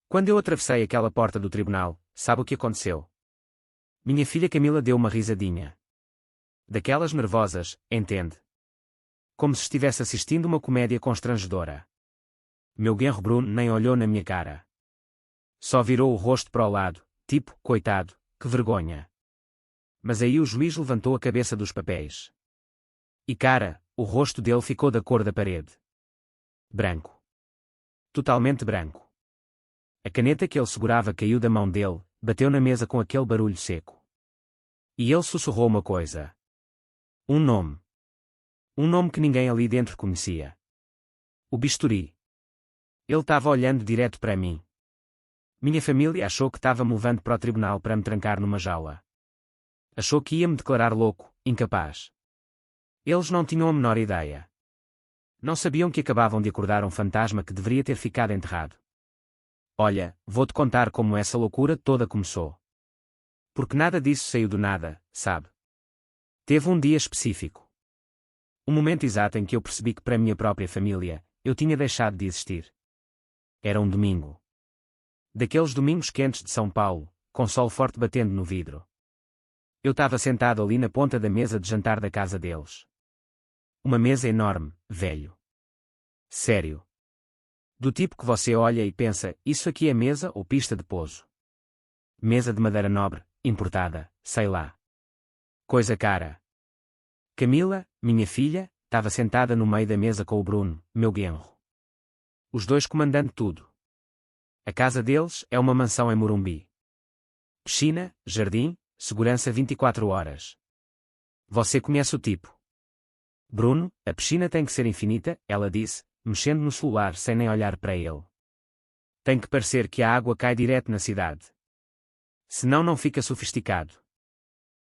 Quando eu atravessei aquela porta do tribunal, sabe o que aconteceu? Minha filha Camila deu uma risadinha. Daquelas nervosas, entende? Como se estivesse assistindo uma comédia constrangedora. Meu genro Bruno nem olhou na minha cara. Só virou o rosto para o lado, tipo, coitado, que vergonha. Mas aí o juiz levantou a cabeça dos papéis. E cara, o rosto dele ficou da cor da parede. Branco. Totalmente branco. A caneta que ele segurava caiu da mão dele, bateu na mesa com aquele barulho seco. E ele sussurrou uma coisa. Um nome. Um nome que ninguém ali dentro conhecia. O bisturi. Ele estava olhando direto para mim. Minha família achou que estava me levando para o tribunal para me trancar numa jaula. Achou que ia me declarar louco, incapaz. Eles não tinham a menor ideia. Não sabiam que acabavam de acordar um fantasma que deveria ter ficado enterrado. Olha, vou-te contar como essa loucura toda começou. Porque nada disso saiu do nada, sabe? Teve um dia específico. O momento exato em que eu percebi que para a minha própria família, eu tinha deixado de existir. Era um domingo. Daqueles domingos quentes de São Paulo, com sol forte batendo no vidro. Eu estava sentado ali na ponta da mesa de jantar da casa deles. Uma mesa enorme, velho. Sério. Do tipo que você olha e pensa, isso aqui é mesa ou pista de pouso? Mesa de madeira nobre, importada, sei lá. Coisa cara. Camila, minha filha, estava sentada no meio da mesa com o Bruno, meu genro. Os dois comandando tudo. A casa deles é uma mansão em Morumbi. Piscina, jardim, segurança 24 horas. Você conhece o tipo. Bruno, a piscina tem que ser infinita, ela disse, mexendo no celular sem nem olhar para ele. Tem que parecer que a água cai direto na cidade. Senão não fica sofisticado.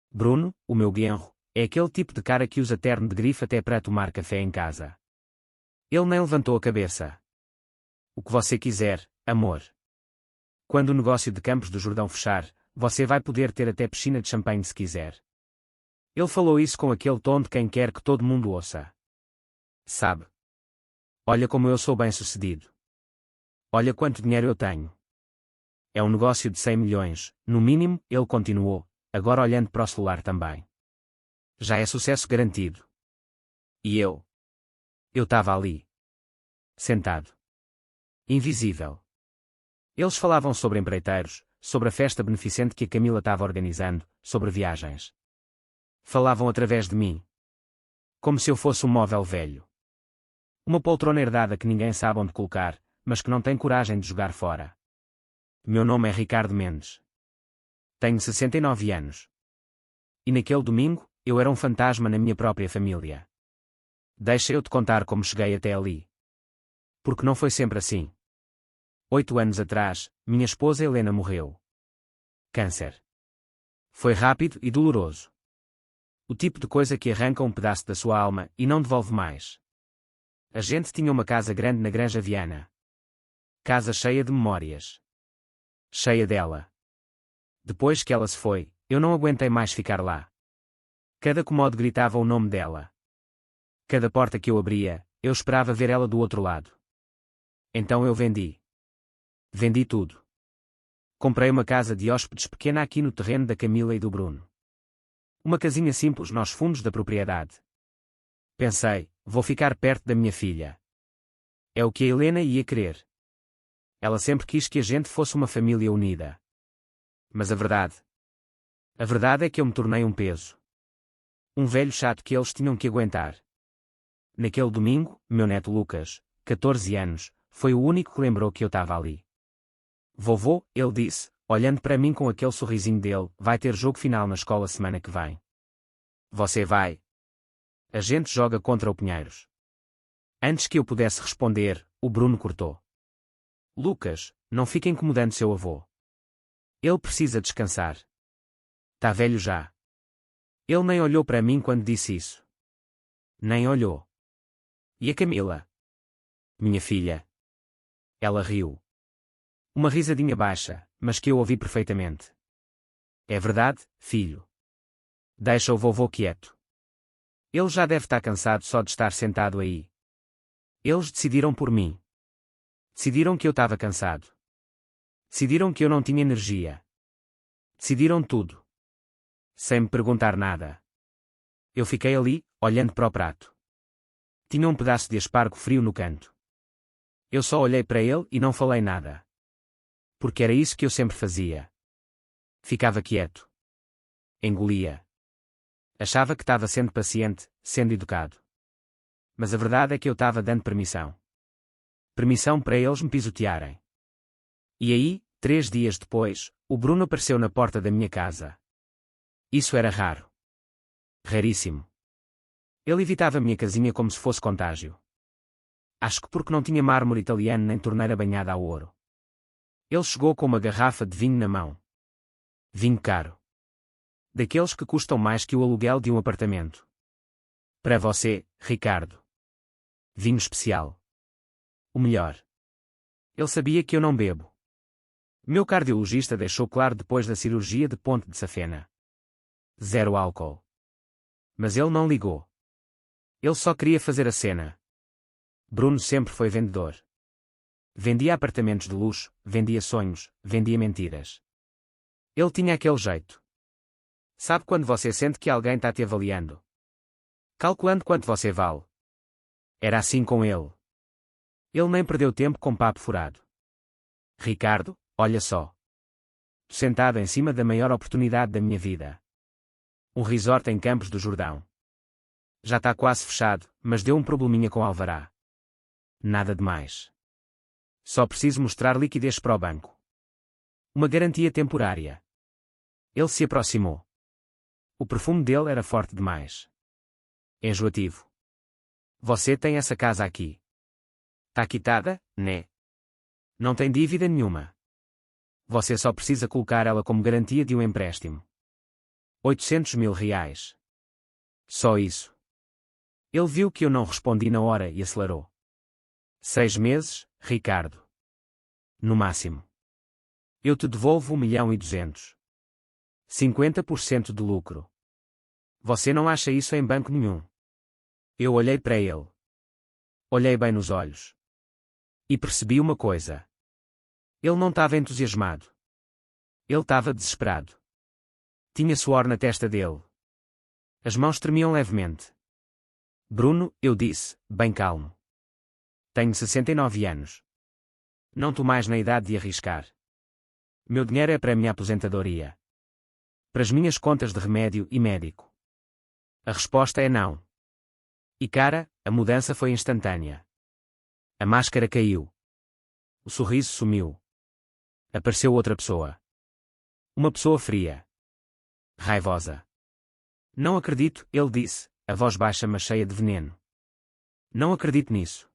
Bruno, o meu genro, é aquele tipo de cara que usa terno de grife até para tomar café em casa. Ele nem levantou a cabeça. O que você quiser, amor. Quando o negócio de Campos do Jordão fechar, você vai poder ter até piscina de champanhe se quiser. Ele falou isso com aquele tom de quem quer que todo mundo ouça. Sabe? Olha como eu sou bem-sucedido. Olha quanto dinheiro eu tenho. É um negócio de 100 milhões, no mínimo, ele continuou, agora olhando para o celular também. Já é sucesso garantido. E eu? Eu estava ali. Sentado. Invisível. Eles falavam sobre empreiteiros, sobre a festa beneficente que a Camila estava organizando, sobre viagens. Falavam através de mim. Como se eu fosse um móvel velho. Uma poltrona herdada que ninguém sabe onde colocar, mas que não tem coragem de jogar fora. Meu nome é Ricardo Mendes. Tenho 69 anos. E naquele domingo, eu era um fantasma na minha própria família. Deixa eu te contar como cheguei até ali. Porque não foi sempre assim. 8 anos atrás, minha esposa Helena morreu. Câncer. Foi rápido e doloroso. O tipo de coisa que arranca um pedaço da sua alma e não devolve mais. A gente tinha uma casa grande na Granja Viana. Casa cheia de memórias. Cheia dela. Depois que ela se foi, eu não aguentei mais ficar lá. Cada cômodo gritava o nome dela. Cada porta que eu abria, eu esperava ver ela do outro lado. Então eu vendi. Vendi tudo. Comprei uma casa de hóspedes pequena aqui no terreno da Camila e do Bruno. Uma casinha simples nos fundos da propriedade. Pensei, vou ficar perto da minha filha. É o que a Helena ia querer. Ela sempre quis que a gente fosse uma família unida. Mas a verdade é que eu me tornei um peso. Um velho chato que eles tinham que aguentar. Naquele domingo, meu neto Lucas, 14 anos, foi o único que lembrou que eu estava ali. Vovô, ele disse, olhando para mim com aquele sorrisinho dele, vai ter jogo final na escola semana que vem. Você vai? A gente joga contra o Pinheiros. Antes que eu pudesse responder, o Bruno cortou. Lucas, não fique incomodando seu avô. Ele precisa descansar. Tá velho já. Ele nem olhou para mim quando disse isso. Nem olhou. E a Camila? Minha filha. Ela riu. Uma risadinha baixa, mas que eu ouvi perfeitamente. É verdade, filho. Deixa o vovô quieto. Ele já deve estar cansado só de estar sentado aí. Eles decidiram por mim. Decidiram que eu estava cansado. Decidiram que eu não tinha energia. Decidiram tudo. Sem me perguntar nada. Eu fiquei ali, olhando para o prato. Tinha um pedaço de aspargo frio no canto. Eu só olhei para ele e não falei nada. Porque era isso que eu sempre fazia. Ficava quieto. Engolia. Achava que estava sendo paciente, sendo educado. Mas a verdade é que eu estava dando permissão. Permissão para eles me pisotearem. E aí, 3 dias depois, o Bruno apareceu na porta da minha casa. Isso era raro. Raríssimo. Ele evitava a minha casinha como se fosse contágio. Acho que porque não tinha mármore italiano nem torneira banhada a ouro. Ele chegou com uma garrafa de vinho na mão. Vinho caro. Daqueles que custam mais que o aluguel de um apartamento. Para você, Ricardo. Vinho especial. O melhor. Ele sabia que eu não bebo. Meu cardiologista deixou claro depois da cirurgia de ponte de safena. 0 álcool. Mas ele não ligou. Ele só queria fazer a cena. Bruno sempre foi vendedor. Vendia apartamentos de luxo, vendia sonhos, vendia mentiras. Ele tinha aquele jeito. Sabe quando você sente que alguém está te avaliando? Calculando quanto você vale. Era assim com ele. Ele nem perdeu tempo com papo furado. Ricardo, olha só. Sentado em cima da maior oportunidade da minha vida. Um resort em Campos do Jordão. Já está quase fechado, mas deu um probleminha com alvará. Nada demais. Só preciso mostrar liquidez para o banco. Uma garantia temporária. Ele se aproximou. O perfume dele era forte demais. Enjoativo. Você tem essa casa aqui. Está quitada, né? Não tem dívida nenhuma. Você só precisa colocar ela como garantia de um empréstimo. 800 mil reais. Só isso. Ele viu que eu não respondi na hora e acelerou. 6 meses, Ricardo. No máximo. Eu te devolvo 1.200.000. 50% de lucro. Você não acha isso em banco nenhum. Eu olhei para ele. Olhei bem nos olhos. E percebi uma coisa. Ele não estava entusiasmado. Ele estava desesperado. Tinha suor na testa dele. As mãos tremiam levemente. Bruno, eu disse, bem calmo. Tenho 69 anos. Não estou mais na idade de arriscar. Meu dinheiro é para a minha aposentadoria. Para as minhas contas de remédio e médico. A resposta é não. E cara, a mudança foi instantânea. A máscara caiu. O sorriso sumiu. Apareceu outra pessoa. Uma pessoa fria. Raivosa. Não acredito, ele disse, a voz baixa mas cheia de veneno. Não acredito nisso.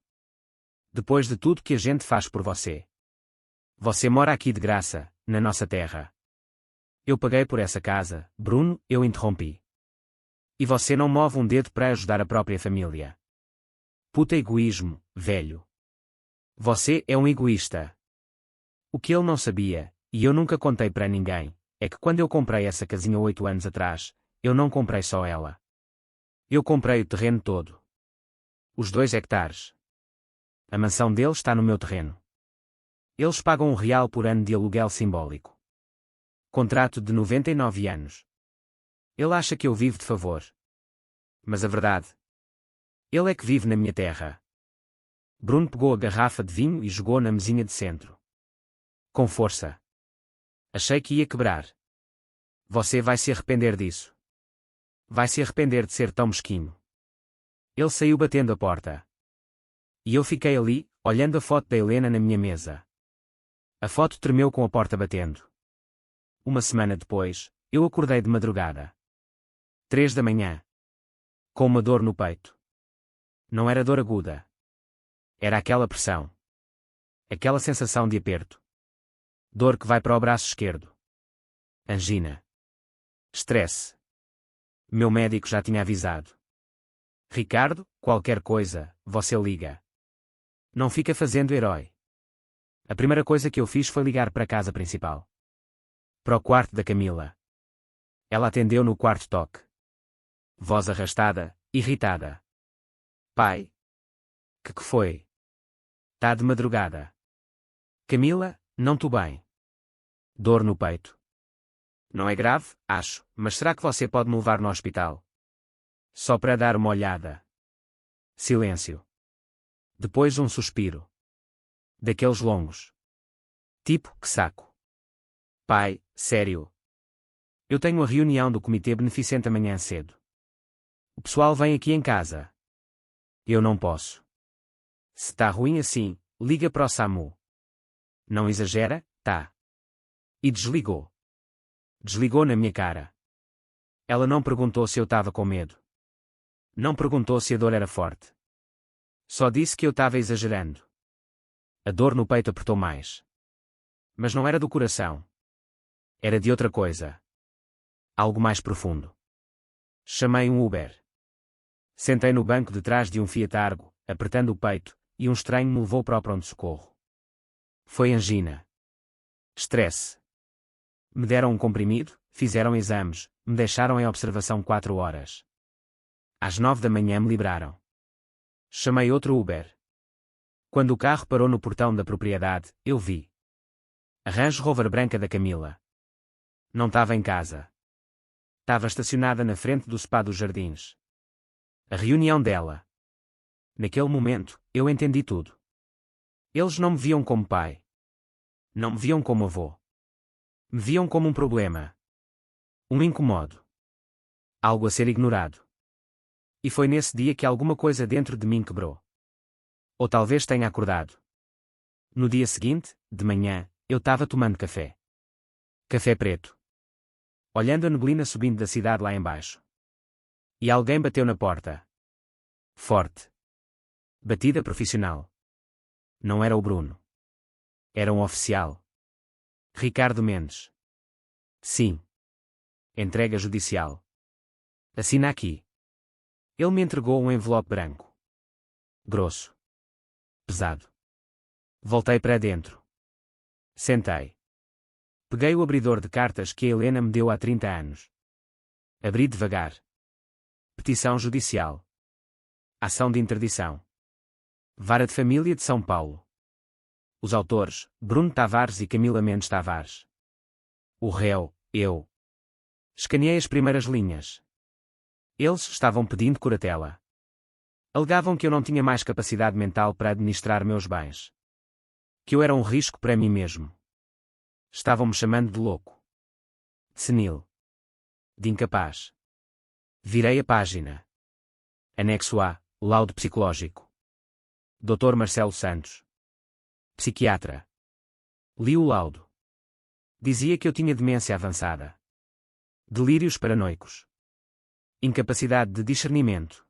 Depois de tudo que a gente faz por você. Você mora aqui de graça, na nossa terra. Eu paguei por essa casa, Bruno, eu interrompi. E você não move um dedo para ajudar a própria família. Puta egoísmo, velho. Você é um egoísta. O que ele não sabia, e eu nunca contei para ninguém, é que quando eu comprei essa casinha 8 anos atrás, eu não comprei só ela. Eu comprei o terreno todo. Os 2 hectares. A mansão dele está no meu terreno. Eles pagam R$ 1 por ano de aluguel simbólico. Contrato de 99 anos. Ele acha que eu vivo de favor. Mas a verdade. Ele é que vive na minha terra. Bruno pegou a garrafa de vinho e jogou na mesinha de centro. Com força. Achei que ia quebrar. Você vai se arrepender disso. Vai se arrepender de ser tão mesquinho. Ele saiu batendo a porta. E eu fiquei ali, olhando a foto da Helena na minha mesa. A foto tremeu com a porta batendo. Uma semana depois, eu acordei de madrugada. 3 da manhã. Com uma dor no peito. Não era dor aguda. Era aquela pressão. Aquela sensação de aperto. Dor que vai para o braço esquerdo. Angina. Estresse. Meu médico já tinha avisado. Ricardo, qualquer coisa, você liga. Não fica fazendo herói. A primeira coisa que eu fiz foi ligar para a casa principal. Para o quarto da Camila. Ela atendeu no quarto toque. Voz arrastada, irritada. Pai. Que foi? Tá de madrugada. Camila, não tô bem. Dor no peito. Não é grave, acho, mas será que você pode me levar no hospital? Só para dar uma olhada. Silêncio. Depois um suspiro. Daqueles longos. Tipo, que saco. Pai, sério. Eu tenho a reunião do comitê beneficente amanhã cedo. O pessoal vem aqui em casa. Eu não posso. Se tá ruim assim, liga para o SAMU. Não exagera, tá? E desligou. Desligou na minha cara. Ela não perguntou se eu tava com medo. Não perguntou se a dor era forte. Só disse que eu tava exagerando. A dor no peito apertou mais. Mas não era do coração. Era de outra coisa. Algo mais profundo. Chamei um Uber. Sentei no banco de trás de um Fiat Argo, apertando o peito, e um estranho me levou para o pronto-socorro. Foi angina. Estresse. Me deram um comprimido, fizeram exames, me deixaram em observação 4 horas. Às 9 da manhã me liberaram. Chamei outro Uber. Quando o carro parou no portão da propriedade, eu vi a Range Rover branca da Camila. Não estava em casa. Estava estacionada na frente do spa dos Jardins. A reunião dela. Naquele momento, eu entendi tudo. Eles não me viam como pai. Não me viam como avô. Me viam como um problema. Um incomodo. Algo a ser ignorado. E foi nesse dia que alguma coisa dentro de mim quebrou. Ou talvez tenha acordado. No dia seguinte, de manhã, eu estava tomando café. Café preto. Olhando a neblina subindo da cidade lá embaixo. E alguém bateu na porta. Forte. Batida profissional. Não era o Bruno. Era um oficial. Ricardo Mendes. Sim. Entrega judicial. Assina aqui. Ele me entregou um envelope branco. Grosso. Pesado. Voltei para dentro. Sentei. Peguei o abridor de cartas que a Helena me deu há 30 anos. Abri devagar. Petição judicial. Ação de interdição. Vara de Família de São Paulo. Os autores, Bruno Tavares e Camila Mendes Tavares. O réu, eu. Escaneei as primeiras linhas. Eles estavam pedindo curatela. Alegavam que eu não tinha mais capacidade mental para administrar meus bens. Que eu era um risco para mim mesmo. Estavam me chamando de louco. De senil. De incapaz. Virei a página. Anexo A, laudo psicológico. Dr. Marcelo Santos. Psiquiatra. Li o laudo. Dizia que eu tinha demência avançada. Delírios paranoicos. Incapacidade de discernimento.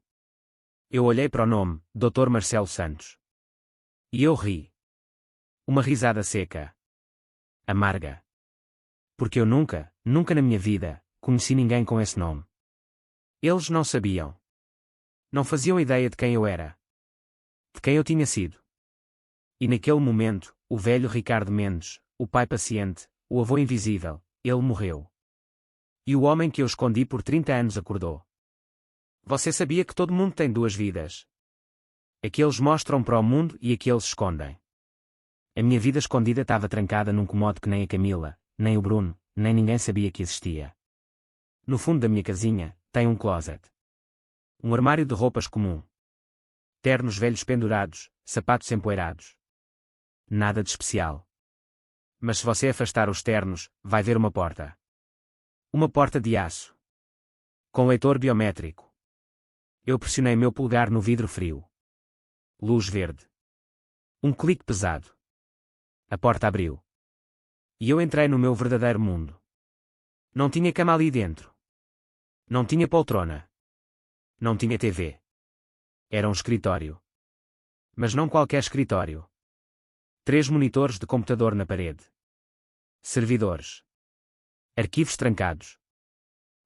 Eu olhei para o nome, Dr. Marcelo Santos. E eu ri. Uma risada seca. Amarga. Porque eu nunca na minha vida, conheci ninguém com esse nome. Eles não sabiam. Não faziam ideia de quem eu era. De quem eu tinha sido. E naquele momento, o velho Ricardo Mendes, o pai paciente, o avô invisível, ele morreu. E o homem que eu escondi por 30 anos acordou. Você sabia que todo mundo tem 2 vidas? Aqueles mostram para o mundo e aqueles escondem. A minha vida escondida estava trancada num comodo que nem a Camila, nem o Bruno, nem ninguém sabia que existia. No fundo da minha casinha, tem um closet. Um armário de roupas comum. Ternos velhos pendurados, sapatos empoeirados. Nada de especial. Mas se você afastar os ternos, vai ver uma porta. Uma porta de aço. Com leitor biométrico. Eu pressionei meu polegar no vidro frio. Luz verde. Um clique pesado. A porta abriu. E eu entrei no meu verdadeiro mundo. Não tinha cama ali dentro. Não tinha poltrona. Não tinha TV. Era um escritório. Mas não qualquer escritório. 3 monitores de computador na parede. Servidores. Arquivos trancados.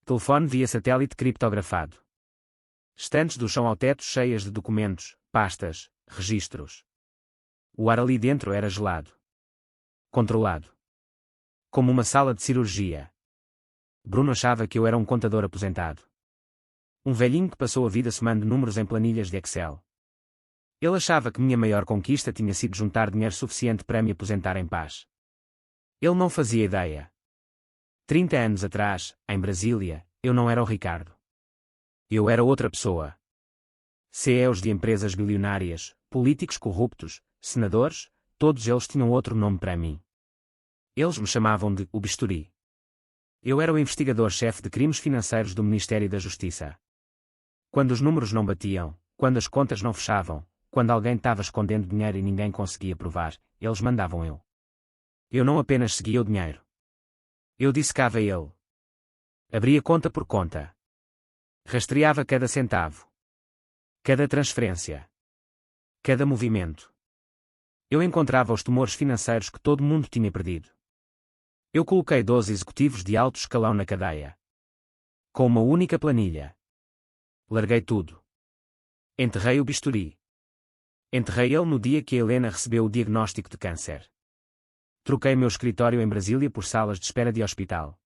Telefone via satélite criptografado. Estantes do chão ao teto cheias de documentos, pastas, registros. O ar ali dentro era gelado. Controlado. Como uma sala de cirurgia. Bruno achava que eu era um contador aposentado. Um velhinho que passou a vida somando números em planilhas de Excel. Ele achava que minha maior conquista tinha sido juntar dinheiro suficiente para me aposentar em paz. Ele não fazia ideia. 30 anos atrás, em Brasília, eu não era o Ricardo. Eu era outra pessoa. CEOs de empresas bilionárias, políticos corruptos, senadores, todos eles tinham outro nome para mim. Eles me chamavam de o Bisturi. Eu era o investigador-chefe de crimes financeiros do Ministério da Justiça. Quando os números não batiam, quando as contas não fechavam, quando alguém estava escondendo dinheiro e ninguém conseguia provar, eles mandavam eu. Eu não apenas seguia o dinheiro. Eu dissecava ele. Abria conta por conta. Rastreava cada centavo. Cada transferência. Cada movimento. Eu encontrava os tumores financeiros que todo mundo tinha perdido. Eu coloquei 12 executivos de alto escalão na cadeia. Com uma única planilha. Larguei tudo. Enterrei o Bisturi. Enterrei ele no dia que a Helena recebeu o diagnóstico de câncer. Troquei meu escritório em Brasília por salas de espera de hospital.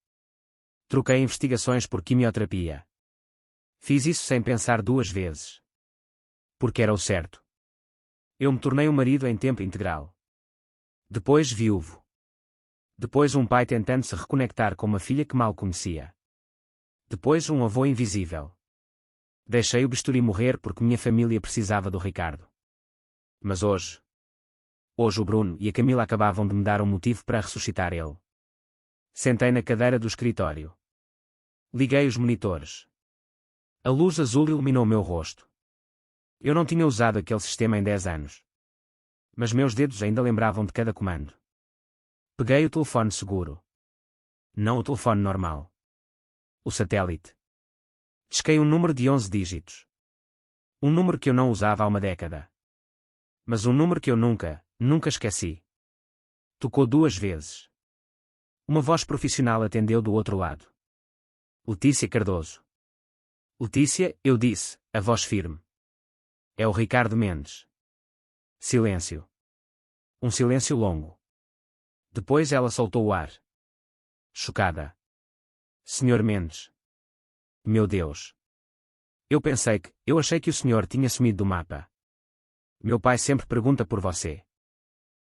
Troquei investigações por quimioterapia. Fiz isso sem pensar duas vezes. Porque era o certo. Eu me tornei um marido em tempo integral. Depois viúvo. Depois um pai tentando se reconectar com uma filha que mal conhecia. Depois um avô invisível. Deixei o Bisturi morrer porque minha família precisava do Ricardo. Mas hoje o Bruno e a Camila acabavam de me dar um motivo para ressuscitar ele. Sentei na cadeira do escritório. Liguei os monitores. A luz azul iluminou meu rosto. Eu não tinha usado aquele sistema em 10 anos. Mas meus dedos ainda lembravam de cada comando. Peguei o telefone seguro. Não o telefone normal. O satélite. Disquei um número de 11 dígitos. Um número que eu não usava há uma década. Mas um número que eu nunca esqueci. Tocou 2 vezes. Uma voz profissional atendeu do outro lado. Letícia Cardoso. Letícia, eu disse, a voz firme. É o Ricardo Mendes. Silêncio. Um silêncio longo. Depois ela soltou o ar. Chocada. Senhor Mendes. Meu Deus. Eu achei que o senhor tinha sumido do mapa. Meu pai sempre pergunta por você.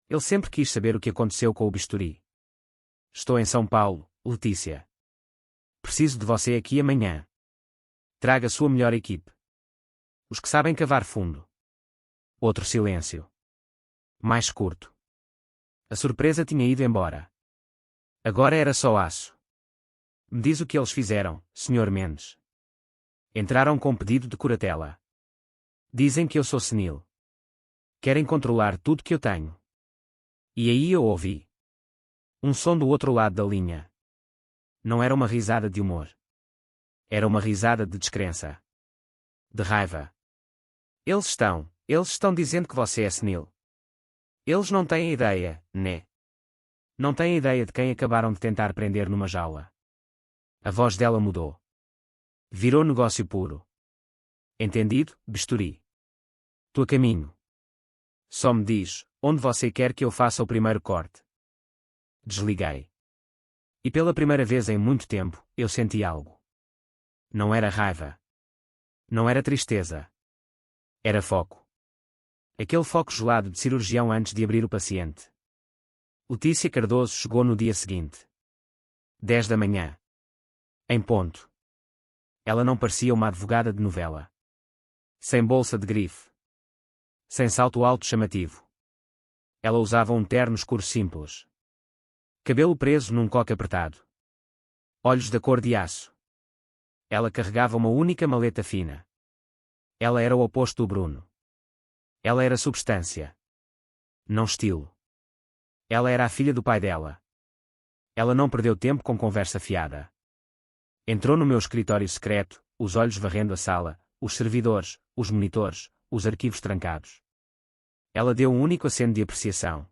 Ele sempre quis saber o que aconteceu com o Bisturi. Estou em São Paulo, Letícia. Preciso de você aqui amanhã. Traga a sua melhor equipe. Os que sabem cavar fundo. Outro silêncio. Mais curto. A surpresa tinha ido embora. Agora era só aço. Me diz o que eles fizeram, Sr. Mendes. Entraram com pedido de curatela. Dizem que eu sou senil. Querem controlar tudo que eu tenho. E aí eu ouvi um som do outro lado da linha. Não era uma risada de humor. Era uma risada de descrença. De raiva. Eles estão dizendo que você é senil. Eles não têm ideia, né? Não têm ideia de quem acabaram de tentar prender numa jaula. A voz dela mudou. Virou negócio puro. Entendido, Bisturi? Tô a caminho. Só me diz, onde você quer que eu faça o primeiro corte? Desliguei. E pela primeira vez em muito tempo, eu senti algo. Não era raiva. Não era tristeza. Era foco. Aquele foco gelado de cirurgião antes de abrir o paciente. Letícia Cardoso chegou no dia seguinte. 10 da manhã. Em ponto. Ela não parecia uma advogada de novela. Sem bolsa de grife. Sem salto alto chamativo. Ela usava um terno escuro simples. Cabelo preso num coque apertado. Olhos da cor de aço. Ela carregava uma única maleta fina. Ela era o oposto do Bruno. Ela era substância. Não estilo. Ela era a filha do pai dela. Ela não perdeu tempo com conversa fiada. Entrou no meu escritório secreto, os olhos varrendo a sala, os servidores, os monitores, os arquivos trancados. Ela deu um único aceno de apreciação.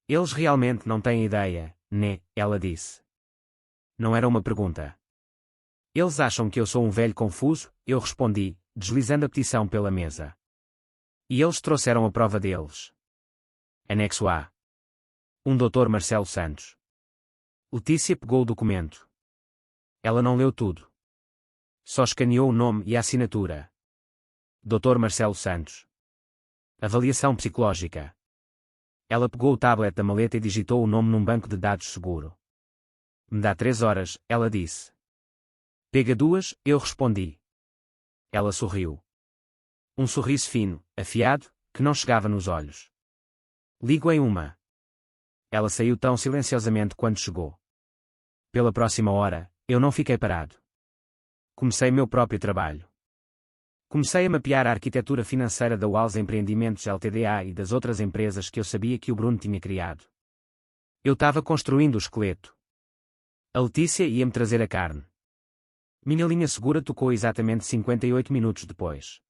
Eles realmente não têm ideia, né? Ela disse. Não era uma pergunta. Eles acham que eu sou um velho confuso, eu respondi, deslizando a petição pela mesa. E eles trouxeram a prova deles. Anexo A. Um Dr. Marcelo Santos. Letícia pegou o documento. Ela não leu tudo. Só escaneou o nome e a assinatura. Dr. Marcelo Santos. Avaliação psicológica. Ela pegou o tablet da maleta e digitou o nome num banco de dados seguro. Me dá 3 horas, ela disse. Pega 2, eu respondi. Ela sorriu. Um sorriso fino, afiado, que não chegava nos olhos. Ligo em 1. Ela saiu tão silenciosamente quando chegou. Pela próxima hora, eu não fiquei parado. Comecei meu próprio trabalho. Comecei a mapear a arquitetura financeira da Walls Empreendimentos Ltda e das outras empresas que eu sabia que o Bruno tinha criado. Eu estava construindo o esqueleto. A Letícia ia-me trazer a carne. Minha linha segura tocou exatamente 58 minutos depois.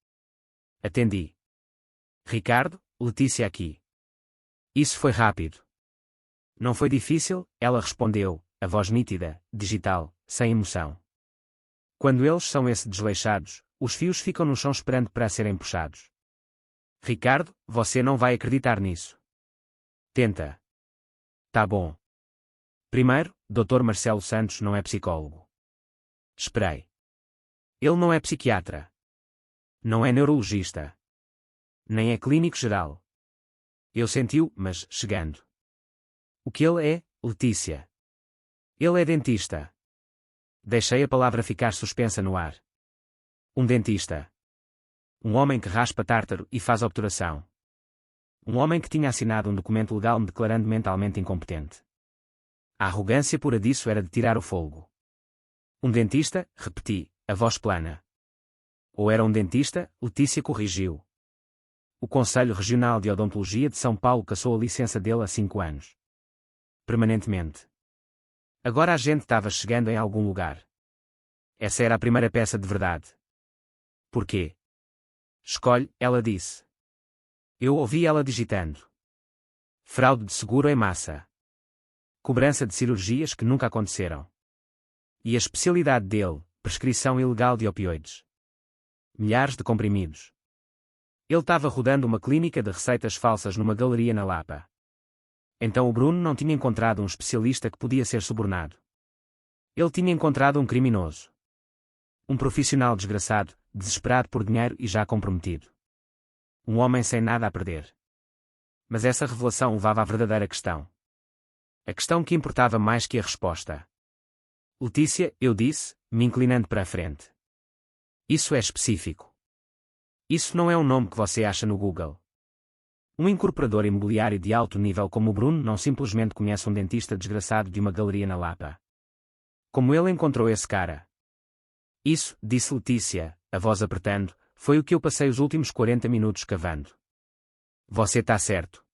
Atendi. Ricardo, Letícia aqui. Isso foi rápido. Não foi difícil, ela respondeu, a voz nítida, digital, sem emoção. Quando eles são desleixados, os fios ficam no chão esperando para serem puxados. Ricardo, você não vai acreditar nisso. Tenta. Tá bom. Primeiro, Dr. Marcelo Santos não é psicólogo. Esperei. Ele não é psiquiatra. Não é neurologista. Nem é clínico geral. Eu senti-o, mas chegando. O que ele é, Letícia? Ele é dentista. Deixei a palavra ficar suspensa no ar. Um dentista. Um homem que raspa tártaro e faz obturação. Um homem que tinha assinado um documento legal me declarando mentalmente incompetente. A arrogância pura disso era de tirar o fôlego. Um dentista, repeti, a voz plana. Ou era um dentista, Letícia corrigiu. O Conselho Regional de Odontologia de São Paulo cassou a licença dele há 5 anos. Permanentemente. Agora a gente estava chegando em algum lugar. Essa era a primeira peça de verdade. Porquê? Escolhe, ela disse. Eu ouvi ela digitando. Fraude de seguro em massa. Cobrança de cirurgias que nunca aconteceram. E a especialidade dele, prescrição ilegal de opioides. Milhares de comprimidos. Ele estava rodando uma clínica de receitas falsas numa galeria na Lapa. Então o Bruno não tinha encontrado um especialista que podia ser subornado. Ele tinha encontrado um criminoso. Um profissional desgraçado, desesperado por dinheiro e já comprometido. Um homem sem nada a perder. Mas essa revelação levava à verdadeira questão. A questão que importava mais que a resposta. Letícia, eu disse, me inclinando para a frente. Isso é específico. Isso não é um nome que você acha no Google. Um incorporador imobiliário de alto nível como o Bruno não simplesmente conhece um dentista desgraçado de uma galeria na Lapa. Como ele encontrou esse cara? Isso, disse Letícia, a voz apertando, foi o que eu passei os últimos 40 minutos cavando. Você tá certo.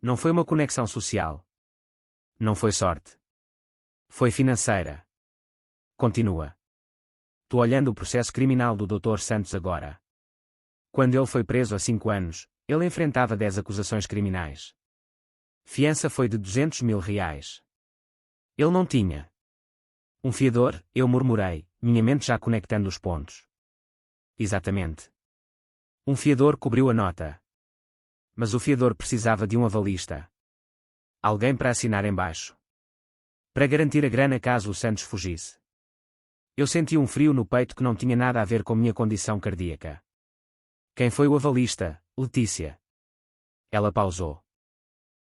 Não foi uma conexão social. Não foi sorte. Foi financeira. Continua. Tô olhando o processo criminal do Dr. Santos agora. Quando ele foi preso há 5 anos, ele enfrentava 10 acusações criminais. Fiança foi de R$200.000. Ele não tinha. Um fiador, eu murmurei, minha mente já conectando os pontos. Exatamente. Um fiador cobriu a nota. Mas o fiador precisava de um avalista. Alguém para assinar embaixo. Para garantir a grana caso o Santos fugisse. Eu senti um frio no peito que não tinha nada a ver com minha condição cardíaca. Quem foi o avalista, Letícia? Ela pausou.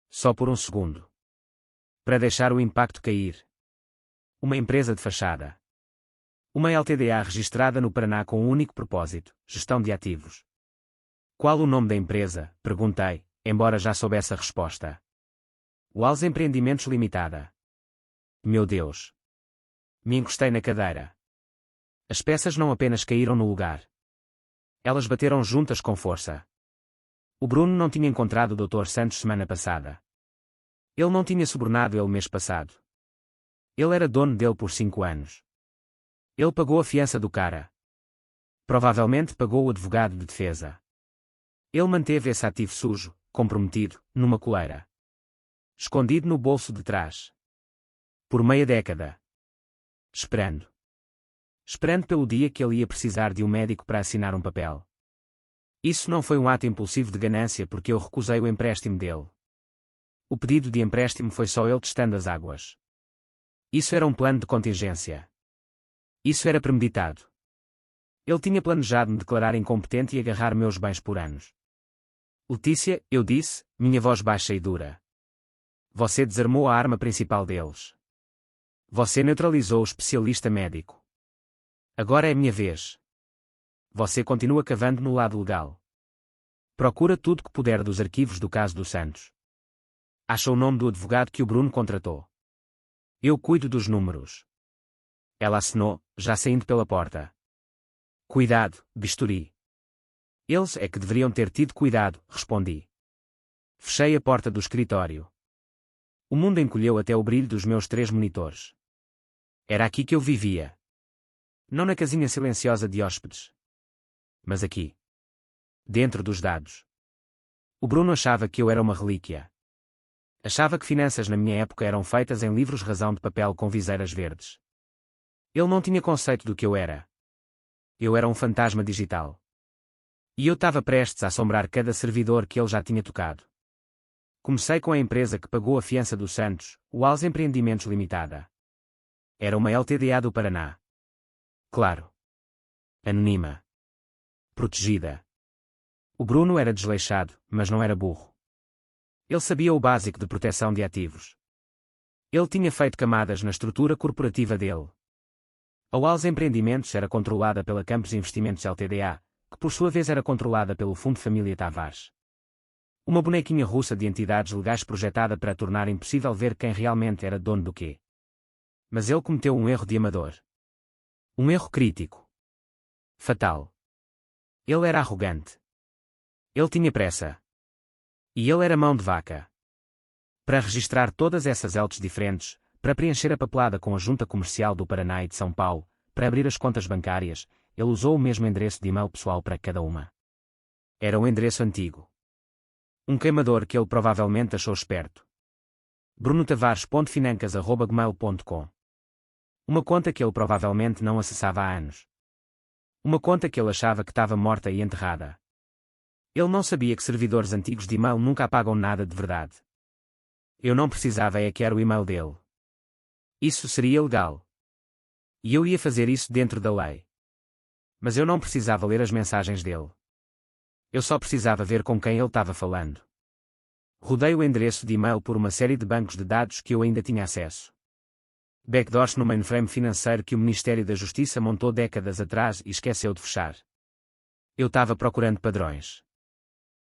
Só por um segundo. Para deixar o impacto cair. Uma empresa de fachada. Uma LTDA registrada no Paraná com um único propósito, gestão de ativos. Qual o nome da empresa? Perguntei, embora já soubesse a resposta. Walls Empreendimentos Limitada. Meu Deus. Me encostei na cadeira. As peças não apenas caíram no lugar. Elas bateram juntas com força. O Bruno não tinha encontrado o Dr. Santos semana passada. Ele não tinha subornado ele mês passado. Ele era dono dele por 5 anos. Ele pagou a fiança do cara. Provavelmente pagou o advogado de defesa. Ele manteve esse ativo sujo, comprometido, numa coleira. Escondido no bolso de trás. Por meia década. Esperando. Esperando pelo dia que ele ia precisar de um médico para assinar um papel. Isso não foi um ato impulsivo de ganância porque eu recusei o empréstimo dele. O pedido de empréstimo foi só ele testando as águas. Isso era um plano de contingência. Isso era premeditado. Ele tinha planejado me declarar incompetente e agarrar meus bens por anos. Letícia, eu disse, minha voz baixa e dura. Você desarmou a arma principal deles. Você neutralizou o especialista médico. Agora é minha vez. Você continua cavando no lado legal. Procura tudo que puder dos arquivos do caso dos Santos. Acha o nome do advogado que o Bruno contratou. Eu cuido dos números. Ela acenou, já saindo pela porta. Cuidado, bisturi. Eles é que deveriam ter tido cuidado, respondi. Fechei a porta do escritório. O mundo encolheu até o brilho dos meus 3 monitores. Era aqui que eu vivia. Não na casinha silenciosa de hóspedes. Mas aqui. Dentro dos dados. O Bruno achava que eu era uma relíquia. Achava que finanças na minha época eram feitas em livros razão de papel com viseiras verdes. Ele não tinha conceito do que eu era. Eu era um fantasma digital. E eu estava prestes a assombrar cada servidor que ele já tinha tocado. Comecei com a empresa que pagou a fiança dos Santos, o Als Empreendimentos Limitada. Era uma LTDA do Paraná. Claro. Anônima. Protegida. O Bruno era desleixado, mas não era burro. Ele sabia o básico de proteção de ativos. Ele tinha feito camadas na estrutura corporativa dele. A Als Empreendimentos era controlada pela Campos Investimentos LTDA, que por sua vez era controlada pelo Fundo Família Tavares. Uma bonequinha russa de entidades legais projetada para tornar impossível ver quem realmente era dono do quê. Mas ele cometeu um erro de amador. Um erro crítico. Fatal. Ele era arrogante. Ele tinha pressa. E ele era mão de vaca. Para registrar todas essas LTs diferentes, para preencher a papelada com a Junta Comercial do Paraná e de São Paulo, para abrir as contas bancárias, ele usou o mesmo endereço de e-mail pessoal para cada uma. Era um endereço antigo. Um queimador que ele provavelmente achou esperto. brunotavares.financas@gmail.com. Uma conta que ele provavelmente não acessava há anos. Uma conta que ele achava que estava morta e enterrada. Ele não sabia que servidores antigos de e-mail nunca apagam nada de verdade. Eu não precisava hackear o e-mail dele. Isso seria legal. E eu ia fazer isso dentro da lei. Mas eu não precisava ler as mensagens dele. Eu só precisava ver com quem ele estava falando. Rodei o endereço de e-mail por uma série de bancos de dados que eu ainda tinha acesso. Backdoors no mainframe financeiro que o Ministério da Justiça montou décadas atrás e esqueceu de fechar. Eu estava procurando padrões.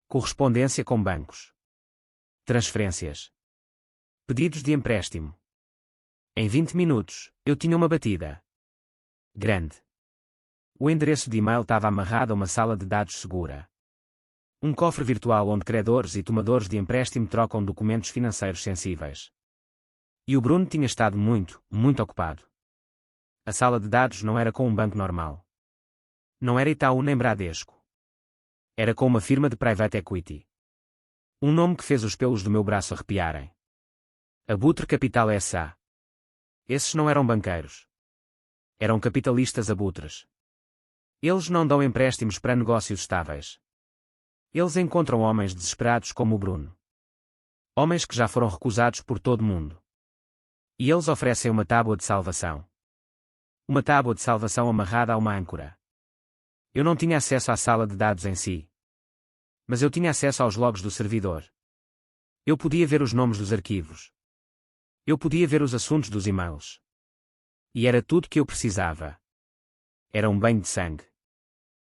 Correspondência com bancos. Transferências. Pedidos de empréstimo. Em 20 minutos, eu tinha uma batida. Grande. O endereço de e-mail estava amarrado a uma sala de dados segura. Um cofre virtual onde credores e tomadores de empréstimo trocam documentos financeiros sensíveis. E o Bruno tinha estado muito ocupado. A sala de dados não era com um banco normal. Não era Itaú nem Bradesco. Era com uma firma de private equity. Um nome que fez os pelos do meu braço arrepiarem. Abutre Capital S.A. Esses não eram banqueiros. Eram capitalistas abutres. Eles não dão empréstimos para negócios estáveis. Eles encontram homens desesperados como o Bruno. Homens que já foram recusados por todo mundo. E eles oferecem uma tábua de salvação. Uma tábua de salvação amarrada a uma âncora. Eu não tinha acesso à sala de dados em si. Mas eu tinha acesso aos logs do servidor. Eu podia ver os nomes dos arquivos. Eu podia ver os assuntos dos e-mails. E era tudo que eu precisava. Era um banho de sangue.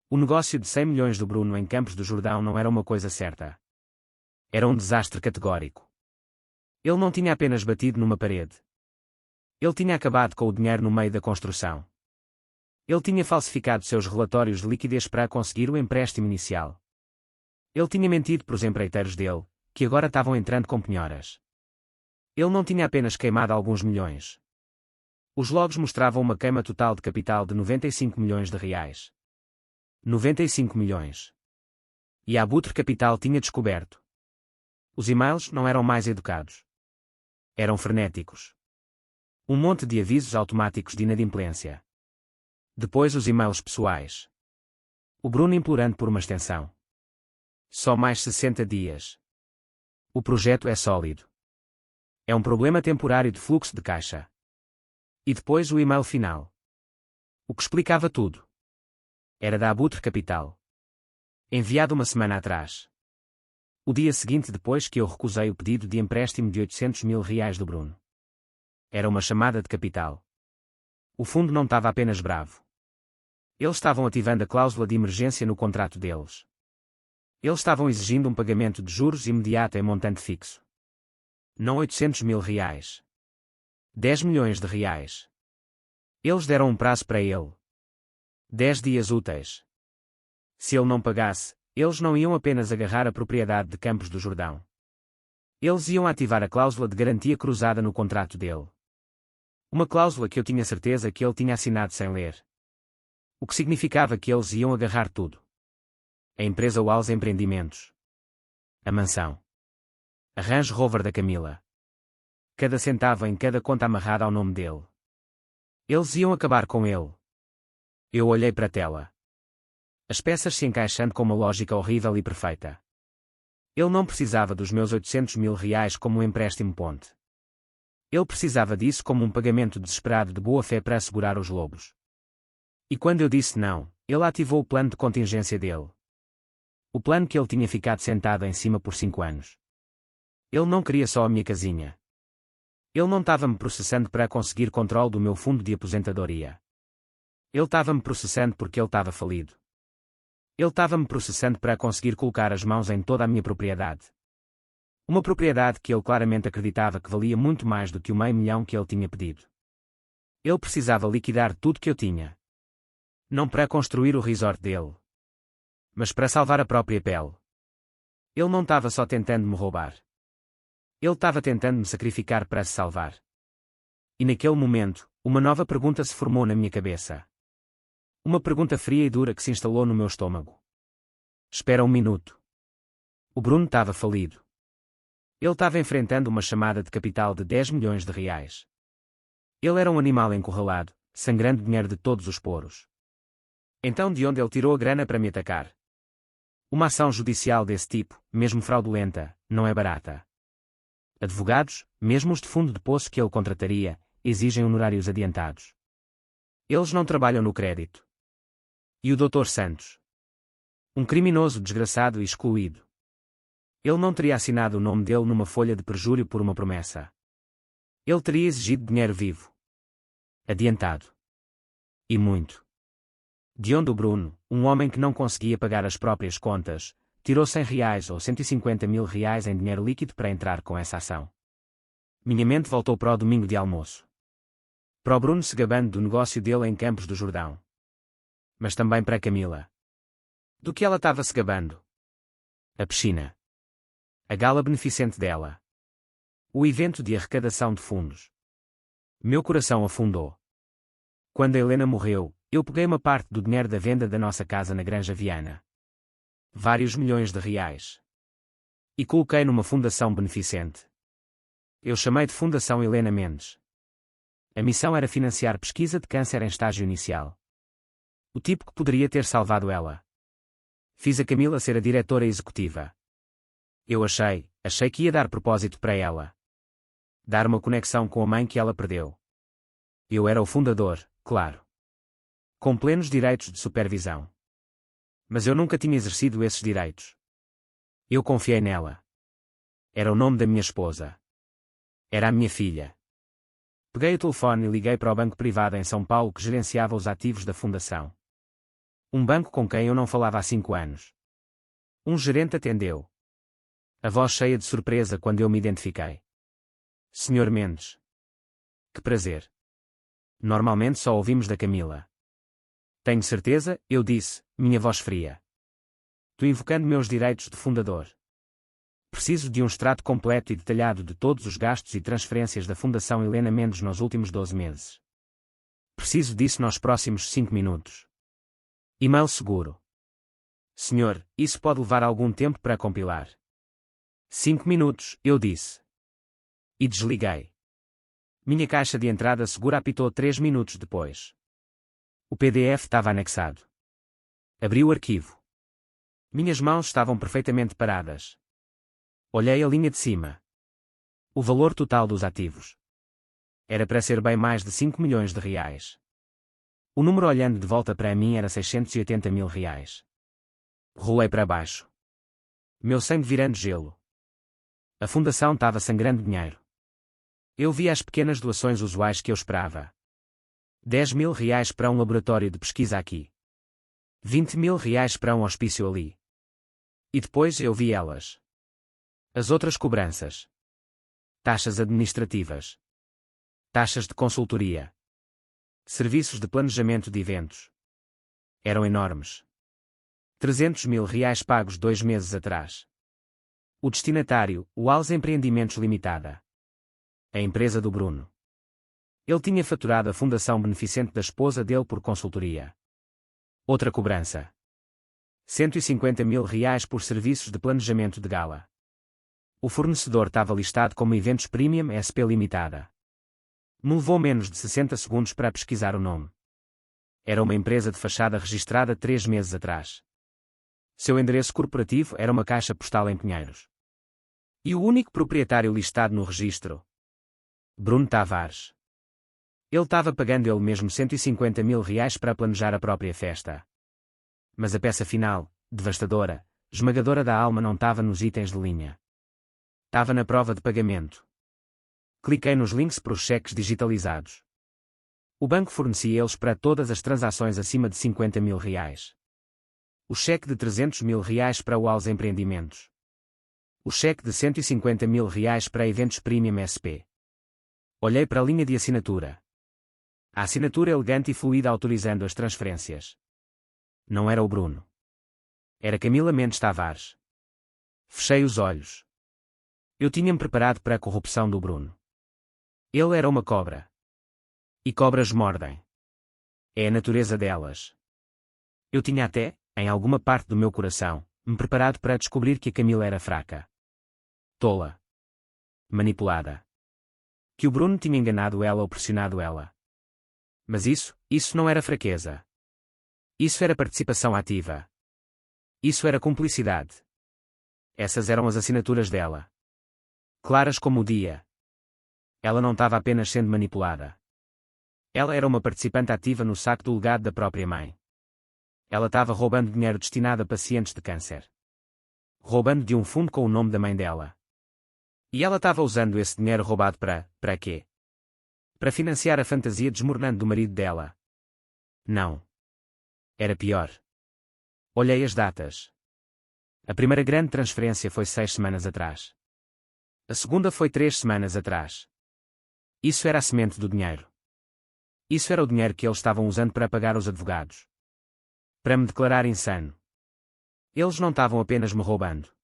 O negócio de 100 milhões do Bruno em Campos do Jordão não era uma coisa certa. Era um desastre categórico. Ele não tinha apenas batido numa parede. Ele tinha acabado com o dinheiro no meio da construção. Ele tinha falsificado seus relatórios de liquidez para conseguir o empréstimo inicial. Ele tinha mentido para os empreiteiros dele, que agora estavam entrando com penhoras. Ele não tinha apenas queimado alguns milhões. Os logs mostravam uma queima total de capital de 95 milhões de reais. 95 milhões. E a Abutre Capital tinha descoberto. Os e-mails não eram mais educados. Eram frenéticos. Um monte de avisos automáticos de inadimplência. Depois os e-mails pessoais. O Bruno implorando por uma extensão. Só mais 60 dias. O projeto é sólido. É um problema temporário de fluxo de caixa. E depois o e-mail final. O que explicava tudo. Era da Abutre Capital. Enviado uma semana atrás. O dia seguinte depois que eu recusei o pedido de empréstimo de 800 mil reais do Bruno. Era uma chamada de capital. O fundo não estava apenas bravo. Eles estavam ativando a cláusula de emergência no contrato deles. Eles estavam exigindo um pagamento de juros imediato em montante fixo. Não 800 mil reais. 10 milhões de reais. Eles deram um prazo para ele. 10 dias úteis. Se ele não pagasse, eles não iam apenas agarrar a propriedade de Campos do Jordão. Eles iam ativar a cláusula de garantia cruzada no contrato dele. Uma cláusula que eu tinha certeza que ele tinha assinado sem ler. O que significava que eles iam agarrar tudo. A empresa Wallace Empreendimentos. A mansão. A Range Rover da Camila. Cada centavo em cada conta amarrada ao nome dele. Eles iam acabar com ele. Eu olhei para a tela. As peças se encaixando com uma lógica horrível e perfeita. Ele não precisava dos meus 800 mil reais como um empréstimo ponte. Ele precisava disso como um pagamento desesperado de boa-fé para assegurar os lobos. E quando eu disse não, ele ativou o plano de contingência dele. O plano que ele tinha ficado sentado em cima por 5 anos. Ele não queria só a minha casinha. Ele não estava me processando para conseguir controle do meu fundo de aposentadoria. Ele estava me processando porque ele estava falido. Ele estava me processando para conseguir colocar as mãos em toda a minha propriedade. Uma propriedade que ele claramente acreditava que valia muito mais do que o meio milhão que ele tinha pedido. Ele precisava liquidar tudo que eu tinha. Não para construir o resort dele, mas para salvar a própria pele. Ele não estava só tentando me roubar. Ele estava tentando me sacrificar para se salvar. E naquele momento, uma nova pergunta se formou na minha cabeça. Uma pergunta fria e dura que se instalou no meu estômago. Espera um minuto. O Bruno estava falido. Ele estava enfrentando uma chamada de capital de 10 milhões de reais. Ele era um animal encurralado, sangrando dinheiro de todos os poros. Então de onde ele tirou a grana para me atacar? Uma ação judicial desse tipo, mesmo fraudulenta, não é barata. Advogados, mesmo os de fundo de poço que ele contrataria, exigem honorários adiantados. Eles não trabalham no crédito. E o Dr. Santos? Um criminoso desgraçado e excluído. Ele não teria assinado o nome dele numa folha de perjúrio por uma promessa. Ele teria exigido dinheiro vivo. Adiantado. E muito. De onde o Bruno, um homem que não conseguia pagar as próprias contas, tirou 100 reais ou 150 mil reais em dinheiro líquido para entrar com essa ação? Minha mente voltou para o domingo de almoço. Para o Bruno se gabando do negócio dele em Campos do Jordão. Mas também para a Camila. Do que ela estava se gabando? A piscina. A gala beneficente dela. O evento de arrecadação de fundos. Meu coração afundou. Quando a Helena morreu, eu peguei uma parte do dinheiro da venda da nossa casa na Granja Viana. Vários milhões de reais. E coloquei numa fundação beneficente. Eu chamei de Fundação Helena Mendes. A missão era financiar pesquisa de câncer em estágio inicial. O tipo que poderia ter salvado ela. Fiz a Camila ser a diretora executiva. Eu achei que ia dar propósito para ela. Dar uma conexão com a mãe que ela perdeu. Eu era o fundador, claro. Com plenos direitos de supervisão. Mas eu nunca tinha exercido esses direitos. Eu confiei nela. Era o nome da minha esposa. Era a minha filha. Peguei o telefone e liguei para o banco privado em São Paulo que gerenciava os ativos da fundação. Um banco com quem eu não falava há 5 anos. Um gerente atendeu. A voz cheia de surpresa quando eu me identifiquei. Senhor Mendes. Que prazer. Normalmente só ouvimos da Camila. Tenho certeza, eu disse, minha voz fria. Tu invocando meus direitos de fundador. Preciso de um extrato completo e detalhado de todos os gastos e transferências da Fundação Helena Mendes nos últimos 12 meses. Preciso disso nos próximos 5 minutos. E-mail seguro. Senhor, isso pode levar algum tempo para compilar. 5 minutos, eu disse. E desliguei. Minha caixa de entrada segura apitou 3 minutos depois. O PDF estava anexado. Abri o arquivo. Minhas mãos estavam perfeitamente paradas. Olhei a linha de cima. O valor total dos ativos. Era para ser bem mais de 5 milhões de reais. O número olhando de volta para mim era 680 mil reais. Rolei para baixo. Meu sangue virando gelo. A fundação estava sangrando dinheiro. Eu vi as pequenas doações usuais que eu esperava. 10.000 reais para um laboratório de pesquisa aqui. 20.000 reais para um hospício ali. E depois eu vi elas. As outras cobranças. Taxas administrativas. Taxas de consultoria. Serviços de planejamento de eventos. Eram enormes. 300.000 reais pagos 2 meses atrás. O destinatário, o Alves Empreendimentos Limitada. A empresa do Bruno. Ele tinha faturado a fundação beneficente da esposa dele por consultoria. Outra cobrança. 150.000 reais por serviços de planejamento de gala. O fornecedor estava listado como Eventos Premium SP Limitada. Me levou menos de 60 segundos para pesquisar o nome. Era uma empresa de fachada registrada 3 meses atrás. Seu endereço corporativo era uma caixa postal em Pinheiros. E o único proprietário listado no registro? Bruno Tavares. Ele estava pagando ele mesmo 150.000 reais para planejar a própria festa. Mas a peça final, devastadora, esmagadora da alma, não estava nos itens de linha. Estava na prova de pagamento. Cliquei nos links para os cheques digitalizados. O banco fornecia eles para todas as transações acima de 50.000 reais. O cheque de 300.000 reais para o Alves Empreendimentos. O cheque de 150.000 reais para Eventos Premium SP. Olhei para a linha de assinatura. A assinatura elegante e fluida autorizando as transferências. Não era o Bruno. Era Camila Mendes Tavares. Fechei os olhos. Eu tinha-me preparado para a corrupção do Bruno. Ele era uma cobra. E cobras mordem. É a natureza delas. Eu tinha até, em alguma parte do meu coração, me preparado para descobrir que a Camila era fraca. Tola. Manipulada. Que o Bruno tinha enganado ela ou pressionado ela. Mas isso não era fraqueza. Isso era participação ativa. Isso era cumplicidade. Essas eram as assinaturas dela. Claras como o dia. Ela não estava apenas sendo manipulada. Ela era uma participante ativa no saque do legado da própria mãe. Ela estava roubando dinheiro destinado a pacientes de câncer. Roubando de um fundo com o nome da mãe dela. E ela estava usando esse dinheiro roubado para quê? Para financiar a fantasia desmoronante do marido dela. Não. Era pior. Olhei as datas. A primeira grande transferência foi 6 semanas atrás. A segunda foi 3 semanas atrás. Isso era a semente do dinheiro. Isso era o dinheiro que eles estavam usando para pagar os advogados. Para me declarar insano. Eles não estavam apenas me roubando.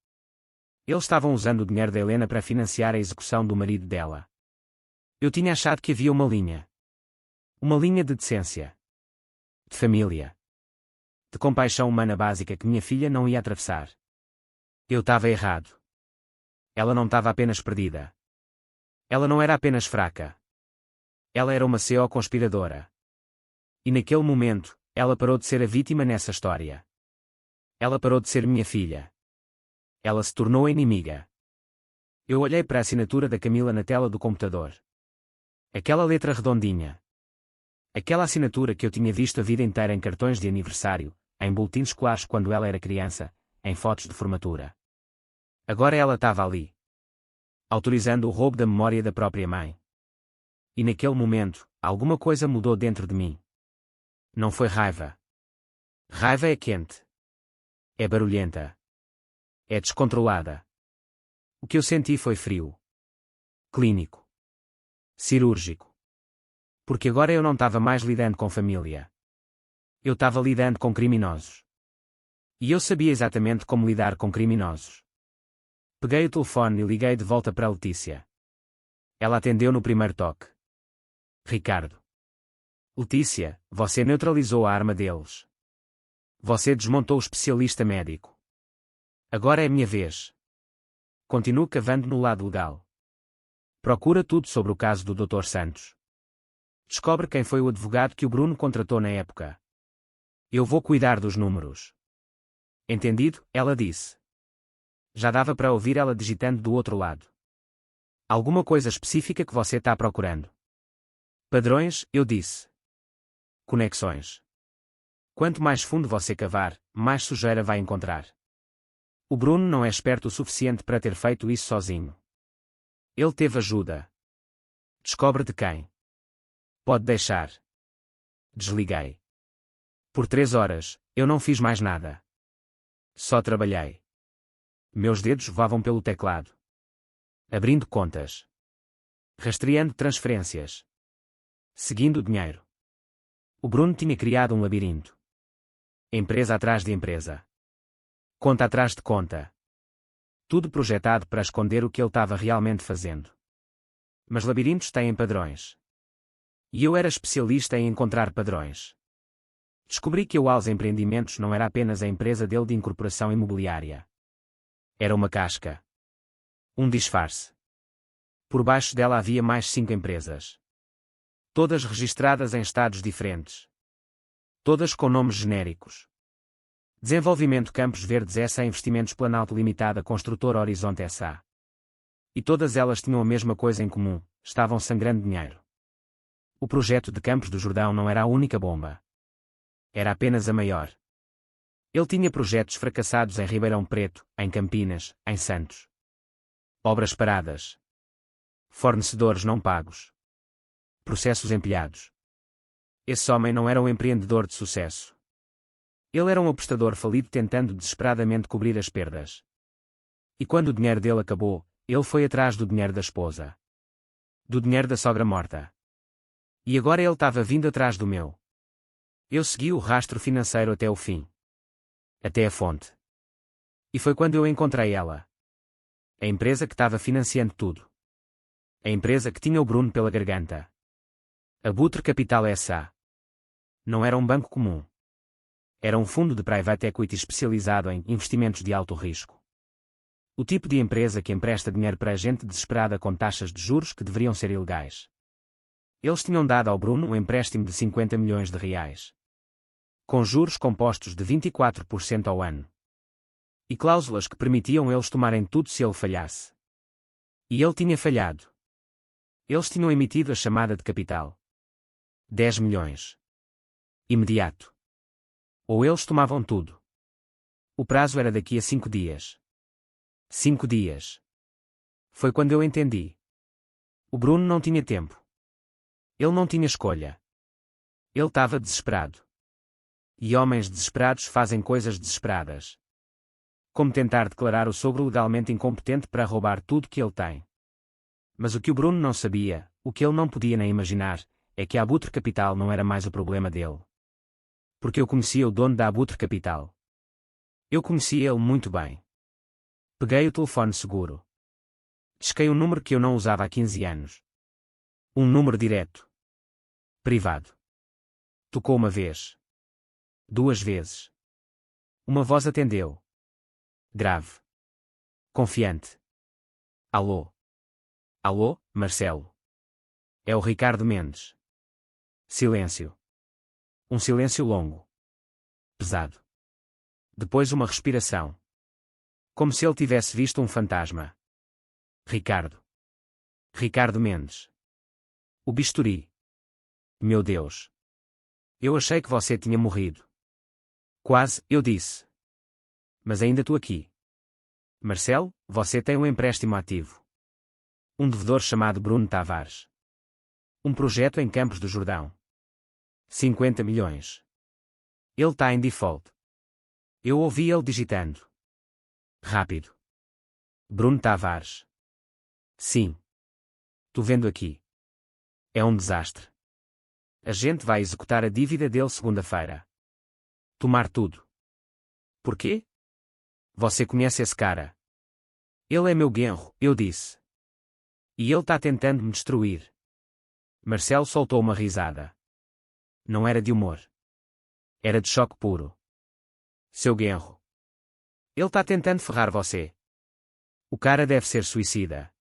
Eles estavam usando o dinheiro da Helena para financiar a execução do marido dela. Eu tinha achado que havia uma linha. Uma linha de decência. De família. De compaixão humana básica que minha filha não ia atravessar. Eu estava errado. Ela não estava apenas perdida. Ela não era apenas fraca. Ela era uma CO conspiradora. E naquele momento, ela parou de ser a vítima nessa história. Ela parou de ser minha filha. Ela se tornou a inimiga. Eu olhei para a assinatura da Camila na tela do computador. Aquela letra redondinha. Aquela assinatura que eu tinha visto a vida inteira em cartões de aniversário, em boletins escolares quando ela era criança, em fotos de formatura. Agora ela estava ali. Autorizando o roubo da memória da própria mãe. E naquele momento, alguma coisa mudou dentro de mim. Não foi raiva. Raiva é quente. É barulhenta. É descontrolada. O que eu senti foi frio. Clínico. Cirúrgico. Porque agora eu não estava mais lidando com família. Eu estava lidando com criminosos. E eu sabia exatamente como lidar com criminosos. Peguei o telefone e liguei de volta para a Letícia. Ela atendeu no primeiro toque. Ricardo. Letícia, você neutralizou a arma deles. Você desmontou o especialista médico. Agora é minha vez. Continuo cavando no lado legal. Procura tudo sobre o caso do Dr. Santos. Descobre quem foi o advogado que o Bruno contratou na época. Eu vou cuidar dos números. Entendido? Ela disse. Já dava para ouvir ela digitando do outro lado. Alguma coisa específica que você está procurando? Padrões, eu disse. Conexões. Quanto mais fundo você cavar, mais sujeira vai encontrar. O Bruno não é esperto o suficiente para ter feito isso sozinho. Ele teve ajuda. Descobre de quem. Pode deixar. Desliguei. Por 3 horas, eu não fiz mais nada. Só trabalhei. Meus dedos voavam pelo teclado. Abrindo contas. Rastreando transferências. Seguindo o dinheiro. O Bruno tinha criado um labirinto. Empresa atrás de empresa. Conta atrás de conta. Tudo projetado para esconder o que ele estava realmente fazendo. Mas labirintos têm padrões. E eu era especialista em encontrar padrões. Descobri que o Alves Empreendimentos não era apenas a empresa dele de incorporação imobiliária. Era uma casca. Um disfarce. Por baixo dela havia mais 5 empresas. Todas registradas em estados diferentes. Todas com nomes genéricos. Desenvolvimento Campos Verdes S.A. Investimentos Planalto Limitada Construtora Horizonte S.A. E todas elas tinham a mesma coisa em comum, estavam sangrando dinheiro. O projeto de Campos do Jordão não era a única bomba. Era apenas a maior. Ele tinha projetos fracassados em Ribeirão Preto, em Campinas, em Santos. Obras paradas. Fornecedores não pagos. Processos empilhados. Esse homem não era um empreendedor de sucesso. Ele era um apostador falido tentando desesperadamente cobrir as perdas. E quando o dinheiro dele acabou, ele foi atrás do dinheiro da esposa. Do dinheiro da sogra morta. E agora ele estava vindo atrás do meu. Eu segui o rastro financeiro até o fim. Até a fonte. E foi quando eu encontrei ela. A empresa que estava financiando tudo. A empresa que tinha o Bruno pela garganta. Abutre Capital S.A. Não era um banco comum. Era um fundo de private equity especializado em investimentos de alto risco. O tipo de empresa que empresta dinheiro para a gente desesperada com taxas de juros que deveriam ser ilegais. Eles tinham dado ao Bruno um empréstimo de 50 milhões de reais. Com juros compostos de 24% ao ano. E cláusulas que permitiam eles tomarem tudo se ele falhasse. E ele tinha falhado. Eles tinham emitido a chamada de capital. 10 milhões. Imediato. Ou eles tomavam tudo. O prazo era daqui a 5 dias. 5 dias. Foi quando eu entendi. O Bruno não tinha tempo. Ele não tinha escolha. Ele estava desesperado. E homens desesperados fazem coisas desesperadas. Como tentar declarar o sogro legalmente incompetente para roubar tudo que ele tem. Mas o que o Bruno não sabia, o que ele não podia nem imaginar, é que a Abutre Capital não era mais o problema dele. Porque eu conhecia o dono da Abutre Capital. Eu conhecia ele muito bem. Peguei o telefone seguro. Disquei um número que eu não usava há 15 anos. Um número direto. Privado. Tocou uma vez. 2 vezes. Uma voz atendeu. Grave. Confiante. Alô? Alô, Marcelo? É o Ricardo Mendes. Silêncio. Um silêncio longo. Pesado. Depois uma respiração. Como se ele tivesse visto um fantasma. Ricardo. Ricardo Mendes. O bisturi. Meu Deus. Eu achei que você tinha morrido. Quase, eu disse. Mas ainda estou aqui. Marcelo, você tem um empréstimo ativo. Um devedor chamado Bruno Tavares. Um projeto em Campos do Jordão. 50 milhões. Ele está em default. Eu ouvi ele digitando. Rápido. Bruno Tavares. Sim. Tô vendo aqui. É um desastre. A gente vai executar a dívida dele segunda-feira. Tomar tudo. Por quê? Você conhece esse cara? Ele é meu genro, eu disse. E ele está tentando me destruir. Marcelo soltou uma risada. Não era de humor. Era de choque puro. Seu genro. Ele está tentando ferrar você. O cara deve ser suicida.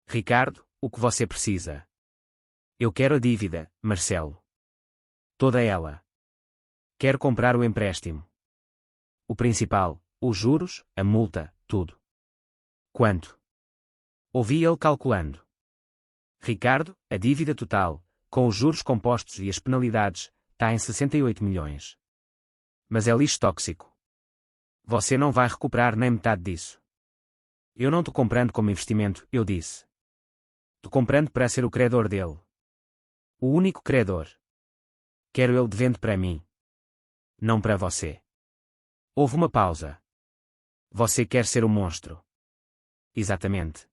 Ricardo, o que você precisa? Eu quero a dívida, Marcelo. Toda ela. Quero comprar o empréstimo. O principal, os juros, a multa, tudo. Quanto? Ouvi ele calculando. Ricardo, a dívida total, com os juros compostos e as penalidades, está em 68 milhões. Mas é lixo tóxico. Você não vai recuperar nem metade disso. Eu não te compreendo como investimento, eu disse. Te compreendo para ser o credor dele. O único credor. Quero ele devendo para mim. Não para você. Houve uma pausa. Você quer ser o monstro. Exatamente.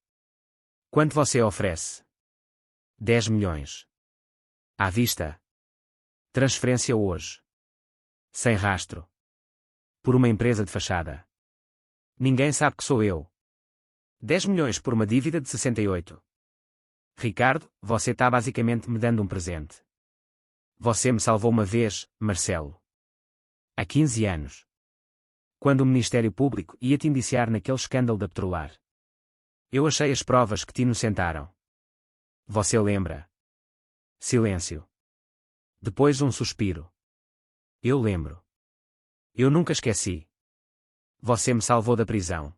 Quanto você oferece? 10 milhões. À vista. Transferência hoje. Sem rastro. Por uma empresa de fachada. Ninguém sabe que sou eu. 10 milhões por uma dívida de 68. Ricardo, você está basicamente me dando um presente. Você me salvou uma vez, Marcelo. Há 15 anos. Quando o Ministério Público ia te indiciar naquele escândalo da Petrolar. Eu achei as provas que te inocentaram. Você lembra? Silêncio. Depois um suspiro. Eu lembro. Eu nunca esqueci. Você me salvou da prisão.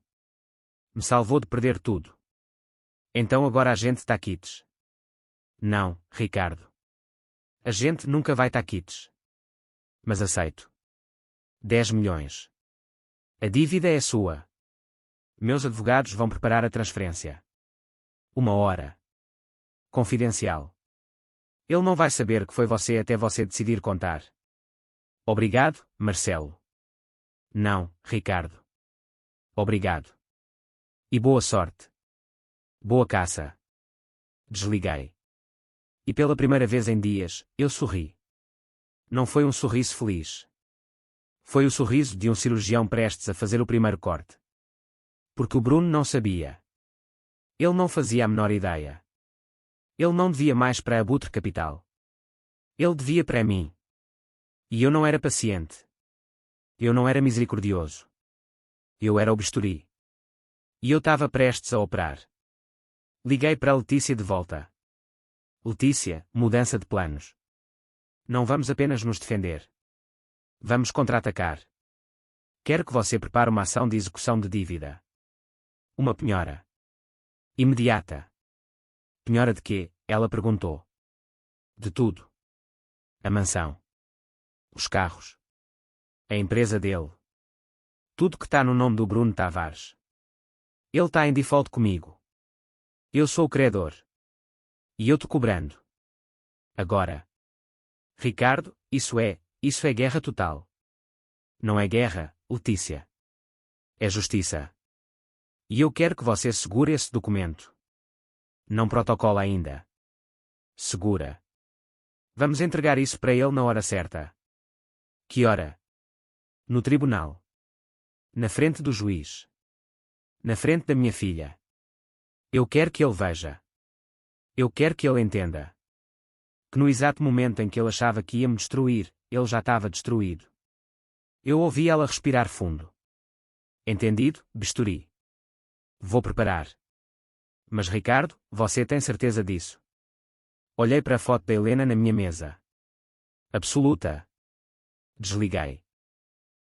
Me salvou de perder tudo. Então agora a gente tá quites. Não, Ricardo. A gente nunca vai tá quites. Mas aceito. 10 milhões. A dívida é sua. Meus advogados vão preparar a transferência. 1 hora. Confidencial. Ele não vai saber que foi você até você decidir contar. Obrigado, Marcelo. Não, Ricardo. Obrigado. E boa sorte. Boa caça. Desliguei. E pela primeira vez em dias, eu sorri. Não foi um sorriso feliz. Foi o sorriso de um cirurgião prestes a fazer o primeiro corte. Porque o Bruno não sabia. Ele não fazia a menor ideia. Ele não devia mais para a Abutre Capital. Ele devia para mim. E eu não era paciente. Eu não era misericordioso. Eu era o bisturi. E eu estava prestes a operar. Liguei para a Letícia de volta. Letícia, mudança de planos. Não vamos apenas nos defender. Vamos contra-atacar. Quero que você prepare uma ação de execução de dívida. Uma penhora. Imediata. Penhora de quê? Ela perguntou. De tudo. A mansão. Os carros. A empresa dele. Tudo que está no nome do Bruno Tavares. Ele está em default comigo. Eu sou o credor. E eu te cobrando. Agora. Ricardo, isso é guerra total. Não é guerra, Letícia. É justiça. E eu quero que você segure esse documento. Não protocola ainda. Segura. Vamos entregar isso para ele na hora certa. Que hora? No tribunal. Na frente do juiz. Na frente da minha filha. Eu quero que ele veja. Eu quero que ele entenda. Que no exato momento em que ele achava que ia me destruir, ele já estava destruído. Eu ouvi ela respirar fundo. Entendido, bisturi. Vou preparar. Mas Ricardo, você tem certeza disso? Olhei para a foto da Helena na minha mesa. Absoluta. Desliguei.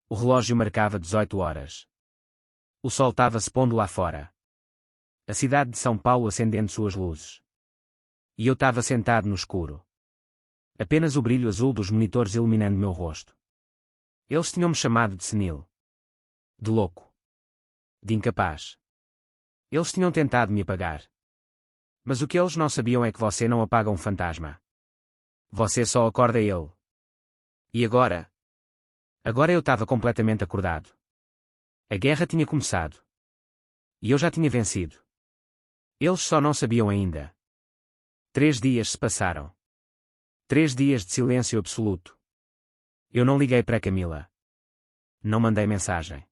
O relógio marcava 18 horas. O sol estava se pondo lá fora. A cidade de São Paulo acendendo suas luzes. E eu estava sentado no escuro. Apenas o brilho azul dos monitores iluminando meu rosto. Eles tinham-me chamado de senil. De louco. De incapaz. Eles tinham tentado me apagar. Mas o que eles não sabiam é que você não apaga um fantasma. Você só acorda ele. E agora? Agora eu estava completamente acordado. A guerra tinha começado. E eu já tinha vencido. Eles só não sabiam ainda. 3 dias se passaram. 3 dias de silêncio absoluto. Eu não liguei para Camila. Não mandei mensagem.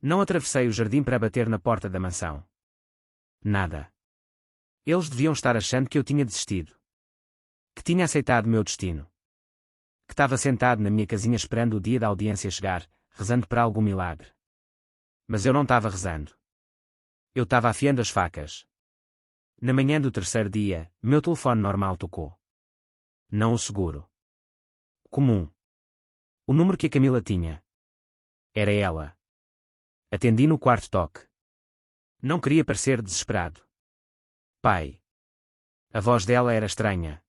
Não atravessei o jardim para bater na porta da mansão. Nada. Eles deviam estar achando que eu tinha desistido. Que tinha aceitado meu destino. Que estava sentado na minha casinha esperando o dia da audiência chegar, rezando para algum milagre. Mas eu não estava rezando. Eu estava afiando as facas. Na manhã do 3º dia, meu telefone normal tocou. Não o seguro. Comum. O número que a Camila tinha. Era ela. Atendi no quarto toque. Não queria parecer desesperado. Pai. A voz dela era estranha.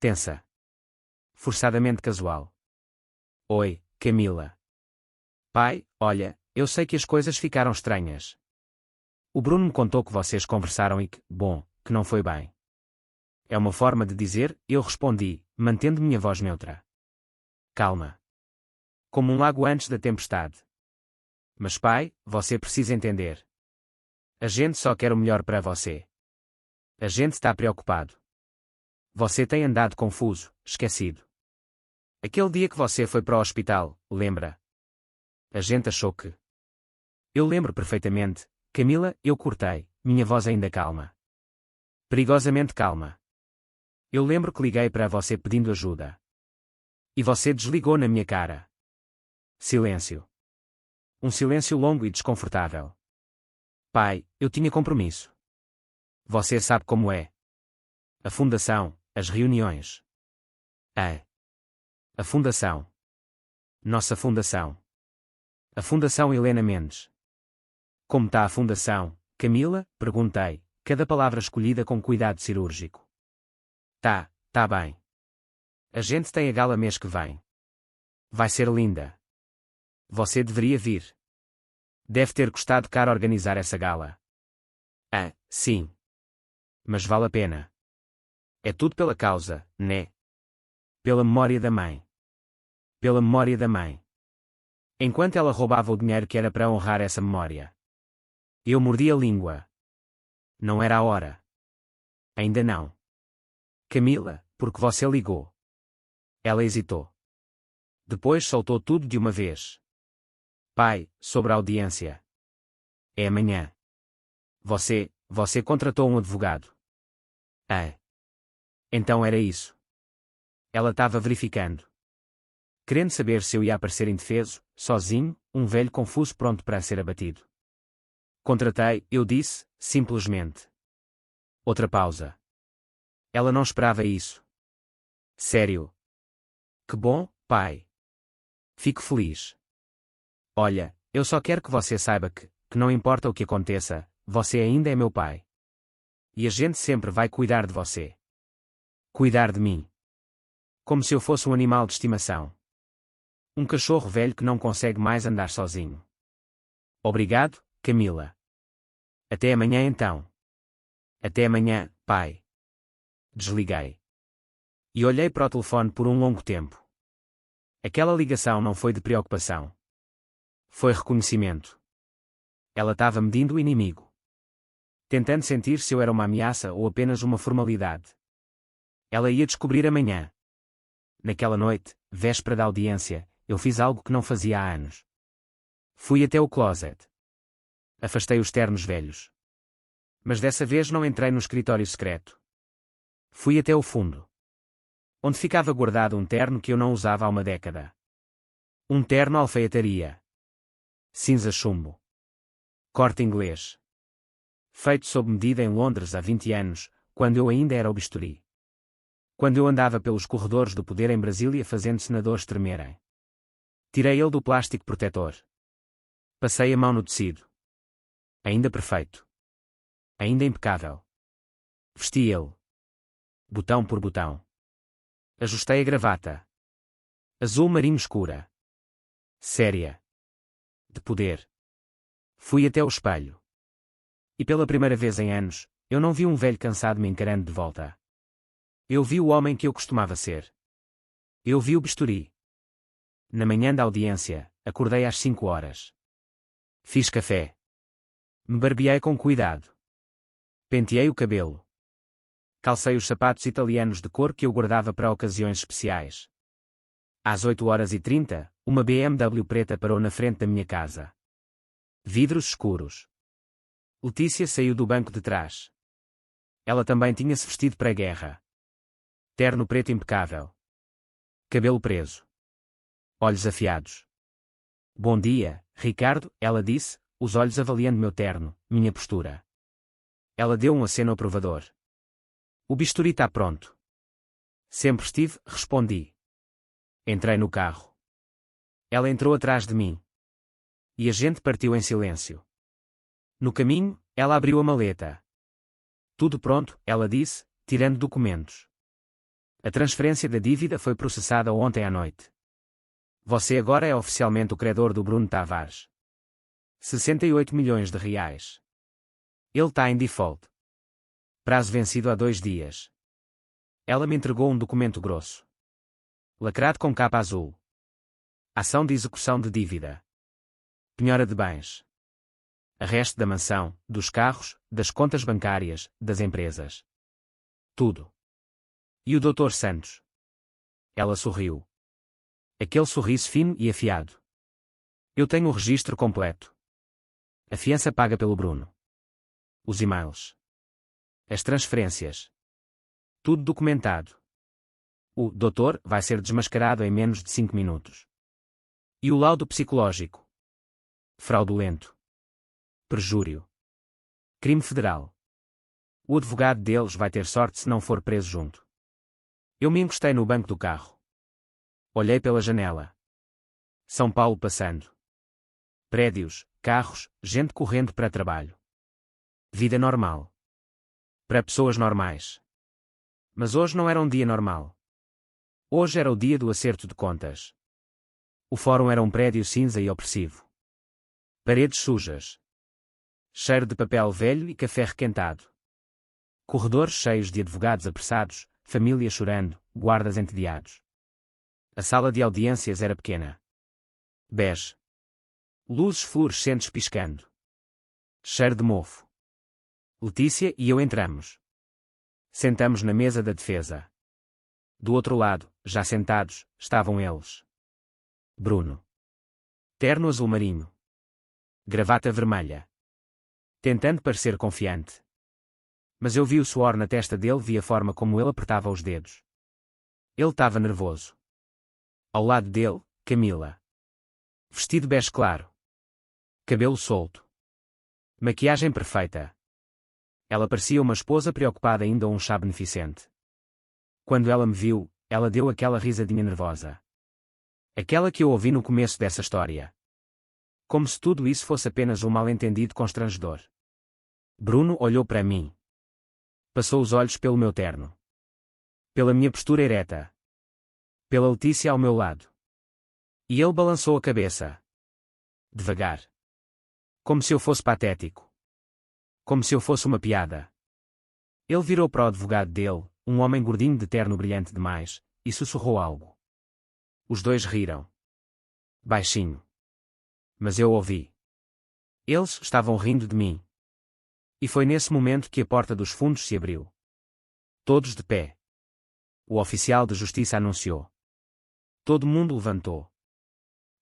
Tensa. Forçadamente casual. Oi, Camila. Pai, Olha, eu sei que as coisas ficaram estranhas. O Bruno me contou que vocês conversaram e que não foi bem. É uma forma de dizer, eu respondi, mantendo minha voz neutra. Calma. Como um lago antes da tempestade. Mas pai, você precisa entender. A gente só quer o melhor para você. A gente está preocupado. Você tem andado confuso, esquecido. Aquele dia que você foi para o hospital, lembra? A gente achou que... Eu lembro perfeitamente, Camila, eu cortei, minha voz ainda calma. Perigosamente calma. Eu lembro que liguei para você pedindo ajuda. E você desligou na minha cara. Silêncio. Um silêncio longo e desconfortável. Pai, eu tinha compromisso. Você sabe como é. A fundação, as reuniões. A fundação. Nossa fundação. A Fundação Helena Mendes. Como está a fundação, Camila? Perguntei, cada palavra escolhida com cuidado cirúrgico. Tá bem. A gente tem a gala mês que vem. Vai ser linda. Você deveria vir. Deve ter custado caro organizar essa gala. Sim. Mas vale a pena. É tudo pela causa, né? Pela memória da mãe. Pela memória da mãe. Enquanto ela roubava o dinheiro que era para honrar essa memória. Eu mordi a língua. Não era a hora. Ainda não. Camila, porque você ligou. Ela hesitou. Depois soltou tudo de uma vez. Pai, sobre a audiência. É amanhã. Você contratou um advogado. Então era isso. Ela estava verificando. Querendo saber se eu ia aparecer indefeso, sozinho, um velho confuso pronto para ser abatido. Contratei, eu disse, simplesmente. Outra pausa. Ela não esperava isso. Sério. Que bom, pai. Fico feliz. Olha, eu só quero que você saiba que não importa o que aconteça, você ainda é meu pai. E a gente sempre vai cuidar de você. Cuidar de mim. Como se eu fosse um animal de estimação. Um cachorro velho que não consegue mais andar sozinho. Obrigado, Camila. Até amanhã então. Até amanhã, pai. Desliguei. E olhei para o telefone por um longo tempo. Aquela ligação não foi de preocupação. Foi reconhecimento. Ela estava medindo o inimigo. Tentando sentir se eu era uma ameaça ou apenas uma formalidade. Ela ia descobrir amanhã. Naquela noite, véspera da audiência, eu fiz algo que não fazia há anos. Fui até o closet. Afastei os ternos velhos. Mas dessa vez não entrei no escritório secreto. Fui até o fundo. Onde ficava guardado um terno que eu não usava há uma década. Um terno alfaiataria. Cinza chumbo. Corte inglês. Feito sob medida em Londres há 20 anos, quando eu ainda era o bisturi. Quando eu andava pelos corredores do poder em Brasília fazendo senadores tremerem. Tirei ele do plástico protetor. Passei a mão no tecido. Ainda perfeito. Ainda impecável. Vesti ele. Botão por botão. Ajustei a gravata. Azul marinho escura. Séria. De poder. Fui até o espelho. E pela primeira vez em anos, eu não vi um velho cansado me encarando de volta. Eu vi o homem que eu costumava ser. Eu vi o bisturi. Na manhã da audiência, acordei às 5 horas. Fiz café. Me barbeei com cuidado. Penteei o cabelo. Calcei os sapatos italianos de cor que eu guardava para ocasiões especiais. Às 8h30, uma BMW preta parou na frente da minha casa. Vidros escuros. Letícia saiu do banco de trás. Ela também tinha-se vestido para a guerra. Terno preto impecável. Cabelo preso. Olhos afiados. Bom dia, Ricardo, ela disse, os olhos avaliando meu terno, minha postura. Ela deu um aceno aprovador. O bisturi está pronto. Sempre estive, respondi. Entrei no carro. Ela entrou atrás de mim. E a gente partiu em silêncio. No caminho, ela abriu a maleta. Tudo pronto, ela disse, tirando documentos. A transferência da dívida foi processada ontem à noite. Você agora é oficialmente o credor do Bruno Tavares. 68 milhões de reais. Ele tá em default. Prazo vencido há 2 dias. Ela me entregou um documento grosso, lacrado com capa azul. Ação de execução de dívida. Penhora de bens. Arresto da mansão, dos carros, das contas bancárias, das empresas. Tudo. E o Dr. Santos? Ela sorriu. Aquele sorriso fino e afiado. Eu tenho o registro completo. A fiança paga pelo Bruno. Os e-mails. As transferências. Tudo documentado. O doutor vai ser desmascarado em menos de 5 minutos. E o laudo psicológico? Fraudulento. Perjúrio. Crime federal. O advogado deles vai ter sorte se não for preso junto. Eu me encostei no banco do carro. Olhei pela janela. São Paulo passando. Prédios, carros, gente correndo para trabalho. Vida normal. Para pessoas normais. Mas hoje não era um dia normal. Hoje era o dia do acerto de contas. O fórum era um prédio cinza e opressivo. Paredes sujas. Cheiro de papel velho e café requentado. Corredores cheios de advogados apressados, família chorando, guardas entediados. A sala de audiências era pequena. Bege. Luzes fluorescentes piscando. Cheiro de mofo. Letícia e eu entramos. Sentamos na mesa da defesa. Do outro lado, já sentados, estavam eles. Bruno. Terno azul marinho. Gravata vermelha. Tentando parecer confiante. Mas eu vi o suor na testa dele, vi a forma como ele apertava os dedos. Ele estava nervoso. Ao lado dele, Camila. Vestido bege claro. Cabelo solto. Maquiagem perfeita. Ela parecia uma esposa preocupada ainda ou um chá beneficente. Quando ela me viu, ela deu aquela risadinha nervosa. Aquela que eu ouvi no começo dessa história. Como se tudo isso fosse apenas um mal-entendido constrangedor. Bruno olhou para mim. Passou os olhos pelo meu terno. Pela minha postura ereta. Pela Letícia ao meu lado. E ele balançou a cabeça. Devagar. Como se eu fosse patético. Como se eu fosse uma piada. Ele virou para o advogado dele, um homem gordinho de terno brilhante demais, e sussurrou algo. Os dois riram. Baixinho. Mas eu ouvi. Eles estavam rindo de mim. E foi nesse momento que a porta dos fundos se abriu. Todos de pé. O oficial de justiça anunciou. Todo mundo levantou.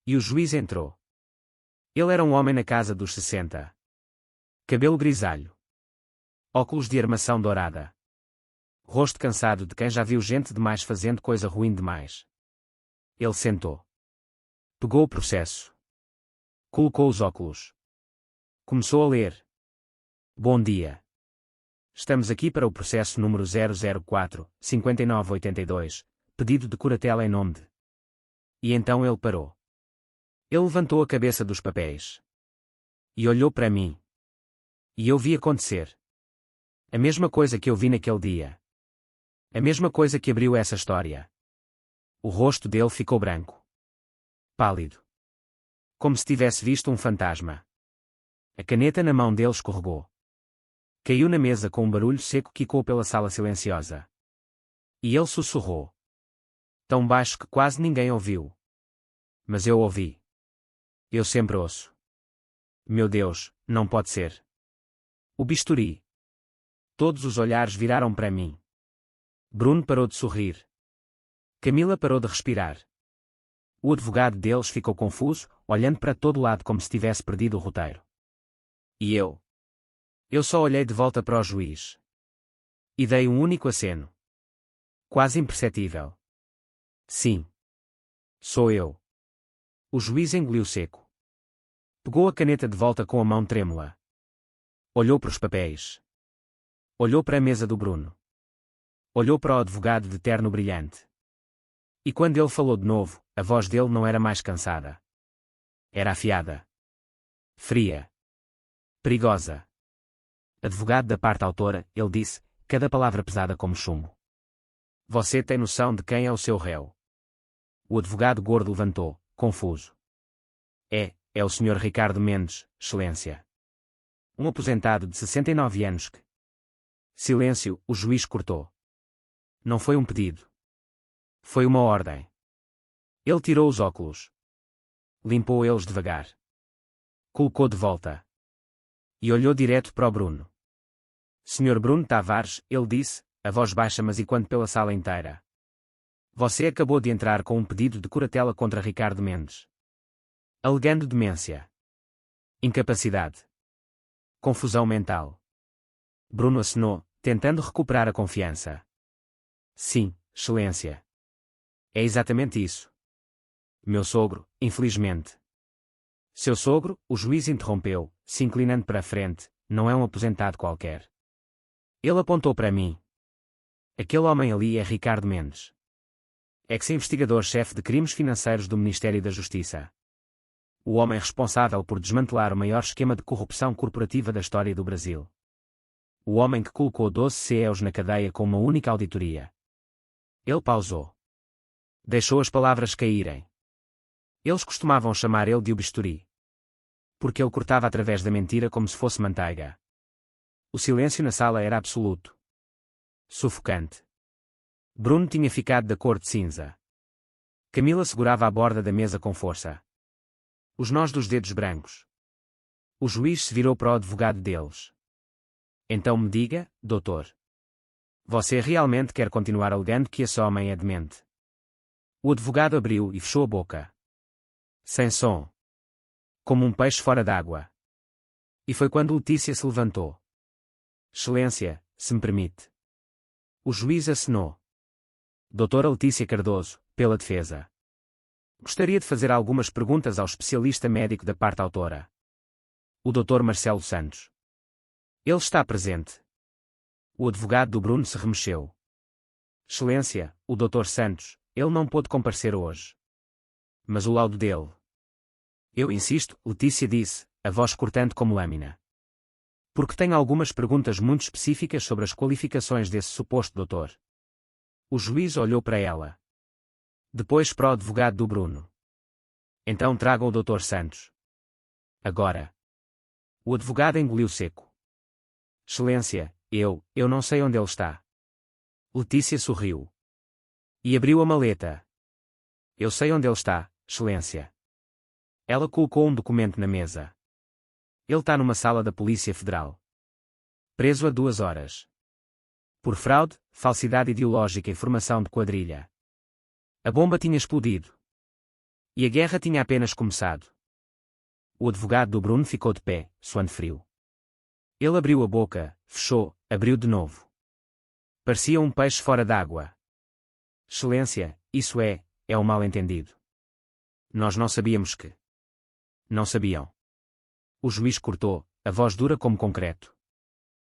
E o juiz entrou. Ele era um homem na casa dos 60. Cabelo grisalho. Óculos de armação dourada. Rosto cansado de quem já viu gente demais fazendo coisa ruim demais. Ele sentou. Pegou o processo. Colocou os óculos. Começou a ler. Bom dia. Estamos aqui para o processo número 004-5982, pedido de curatela em nome de... E então ele parou. Ele levantou a cabeça dos papéis. E olhou para mim. E eu vi acontecer. A mesma coisa que eu vi naquele dia. A mesma coisa que abriu essa história. O rosto dele ficou branco. Pálido. Como se tivesse visto um fantasma. A caneta na mão dele escorregou. Caiu na mesa com um barulho seco que ecoou pela sala silenciosa. E ele sussurrou. Tão baixo que quase ninguém ouviu. Mas eu ouvi. Eu sempre ouço. Meu Deus, não pode ser. O bisturi. Todos os olhares viraram para mim. Bruno parou de sorrir. Camila parou de respirar. O advogado deles ficou confuso, olhando para todo lado como se tivesse perdido o roteiro. E eu? Eu só olhei de volta para o juiz. E dei um único aceno. Quase imperceptível. Sim. Sou eu. O juiz engoliu seco. Pegou a caneta de volta com a mão trêmula. Olhou para os papéis. Olhou para a mesa do Bruno. Olhou para o advogado de terno brilhante. E quando ele falou de novo, a voz dele não era mais cansada. Era afiada. Fria. Perigosa. Advogado da parte autora, ele disse, cada palavra pesada como chumbo. Você tem noção de quem é o seu réu? O advogado gordo levantou, confuso. É é o Sr. Ricardo Mendes, Excelência. Um aposentado de 69 anos que... Silêncio, o juiz cortou. Não foi um pedido. Foi uma ordem. Ele tirou os óculos. Limpou-eles devagar. Colocou de volta. E olhou direto para o Bruno. Sr. Bruno Tavares, ele disse, a voz baixa mas enquanto pela sala inteira. Você acabou de entrar com um pedido de curatela contra Ricardo Mendes. Alegando demência. Incapacidade. Confusão mental. Bruno acenou, tentando recuperar a confiança. Sim, Excelência. É exatamente isso. Meu sogro, infelizmente. Seu sogro, o juiz interrompeu, se inclinando para a frente, não é um aposentado qualquer. Ele apontou para mim. Aquele homem ali é Ricardo Mendes. Ex-investigador-chefe de crimes financeiros do Ministério da Justiça. O homem responsável por desmantelar o maior esquema de corrupção corporativa da história do Brasil. O homem que colocou 12 CEOs na cadeia com uma única auditoria. Ele pausou. Deixou as palavras caírem. Eles costumavam chamar ele de o bisturi. Porque ele cortava através da mentira como se fosse manteiga. O silêncio na sala era absoluto. Sufocante. Bruno tinha ficado da cor de cinza. Camila segurava a borda da mesa com força. Os nós dos dedos brancos. O juiz se virou para o advogado deles. Então me diga, doutor. Você realmente quer continuar alegando que esse homem é demente? O advogado abriu e fechou a boca. Sem som. Como um peixe fora d'água. E foi quando Letícia se levantou. Excelência, se me permite. O juiz acenou. Doutora Letícia Cardoso, pela defesa. Gostaria de fazer algumas perguntas ao especialista médico da parte autora. O Dr. Marcelo Santos. Ele está presente. O advogado do Bruno se remexeu. Excelência, o Dr. Santos, ele não pôde comparecer hoje. Mas o laudo dele. Eu insisto, Letícia disse, a voz cortante como lâmina. Porque tenho algumas perguntas muito específicas sobre as qualificações desse suposto doutor. O juiz olhou para ela. Depois para o advogado do Bruno. Então tragam o Dr. Santos. Agora. O advogado engoliu seco. Excelência, eu não sei onde ele está. Letícia sorriu. E abriu a maleta. Eu sei onde ele está, Excelência. Ela colocou um documento na mesa. Ele está numa sala da Polícia Federal. Preso há 2 horas. Por fraude, falsidade ideológica e formação de quadrilha. A bomba tinha explodido. E a guerra tinha apenas começado. O advogado do Bruno ficou de pé, suando frio. Ele abriu a boca, fechou, abriu de novo. Parecia um peixe fora d'água. Excelência, isso é um mal-entendido. Nós não sabíamos que... Não sabiam. O juiz cortou, a voz dura como concreto.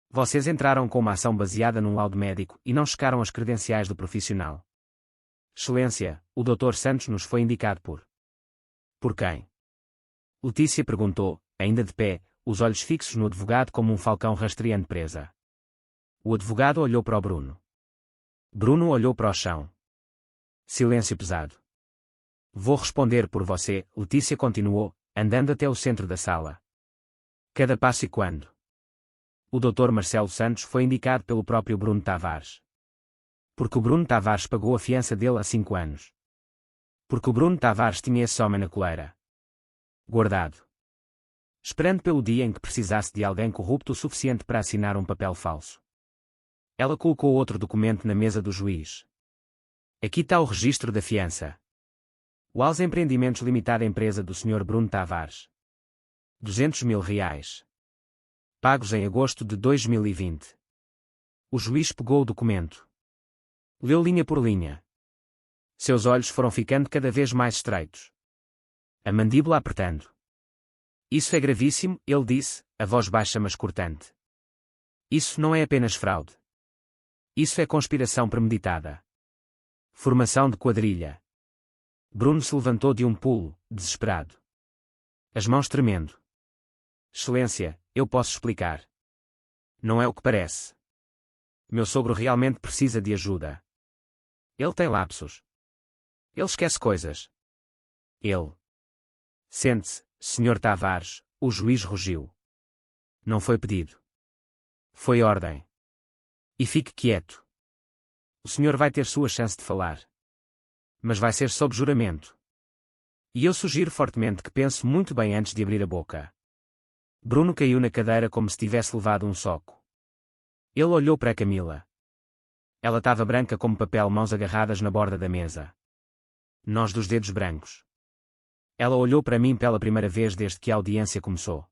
Vocês entraram com uma ação baseada num laudo médico e não checaram as credenciais do profissional. Excelência, o Dr. Santos nos foi indicado por... Por quem? Letícia perguntou, ainda de pé, os olhos fixos no advogado como um falcão rastreando presa. O advogado olhou para o Bruno. Bruno olhou para o chão. Silêncio pesado. Vou responder por você, Letícia continuou, andando até o centro da sala. Cada passo e quando. O Dr. Marcelo Santos foi indicado pelo próprio Bruno Tavares. Porque o Bruno Tavares pagou a fiança dele há 5 anos. Porque o Bruno Tavares tinha esse homem na coleira. Guardado. Esperando pelo dia em que precisasse de alguém corrupto o suficiente para assinar um papel falso. Ela colocou outro documento na mesa do juiz. Aqui está o registro da fiança. Wallace Empreendimentos Limitada, empresa do Sr. Bruno Tavares. 200 mil reais. Pagos em agosto de 2020. O juiz pegou o documento. Leu linha por linha. Seus olhos foram ficando cada vez mais estreitos. A mandíbula apertando. Isso é gravíssimo, ele disse, a voz baixa mas cortante. Isso não é apenas fraude. Isso é conspiração premeditada. Formação de quadrilha. Bruno se levantou de um pulo, desesperado. As mãos tremendo. Excelência, eu posso explicar. Não é o que parece. Meu sogro realmente precisa de ajuda. Ele tem lapsos. Ele esquece coisas. Ele. Sente-se, Senhor Tavares, o juiz rugiu. Não foi pedido. Foi ordem. E fique quieto. O senhor vai ter sua chance de falar. Mas vai ser sob juramento. E eu sugiro fortemente que pense muito bem antes de abrir a boca. Bruno caiu na cadeira como se tivesse levado um soco. Ele olhou para Camila. Ela estava branca como papel, mãos agarradas na borda da mesa. Nós dos dedos brancos. Ela olhou para mim pela primeira vez desde que a audiência começou.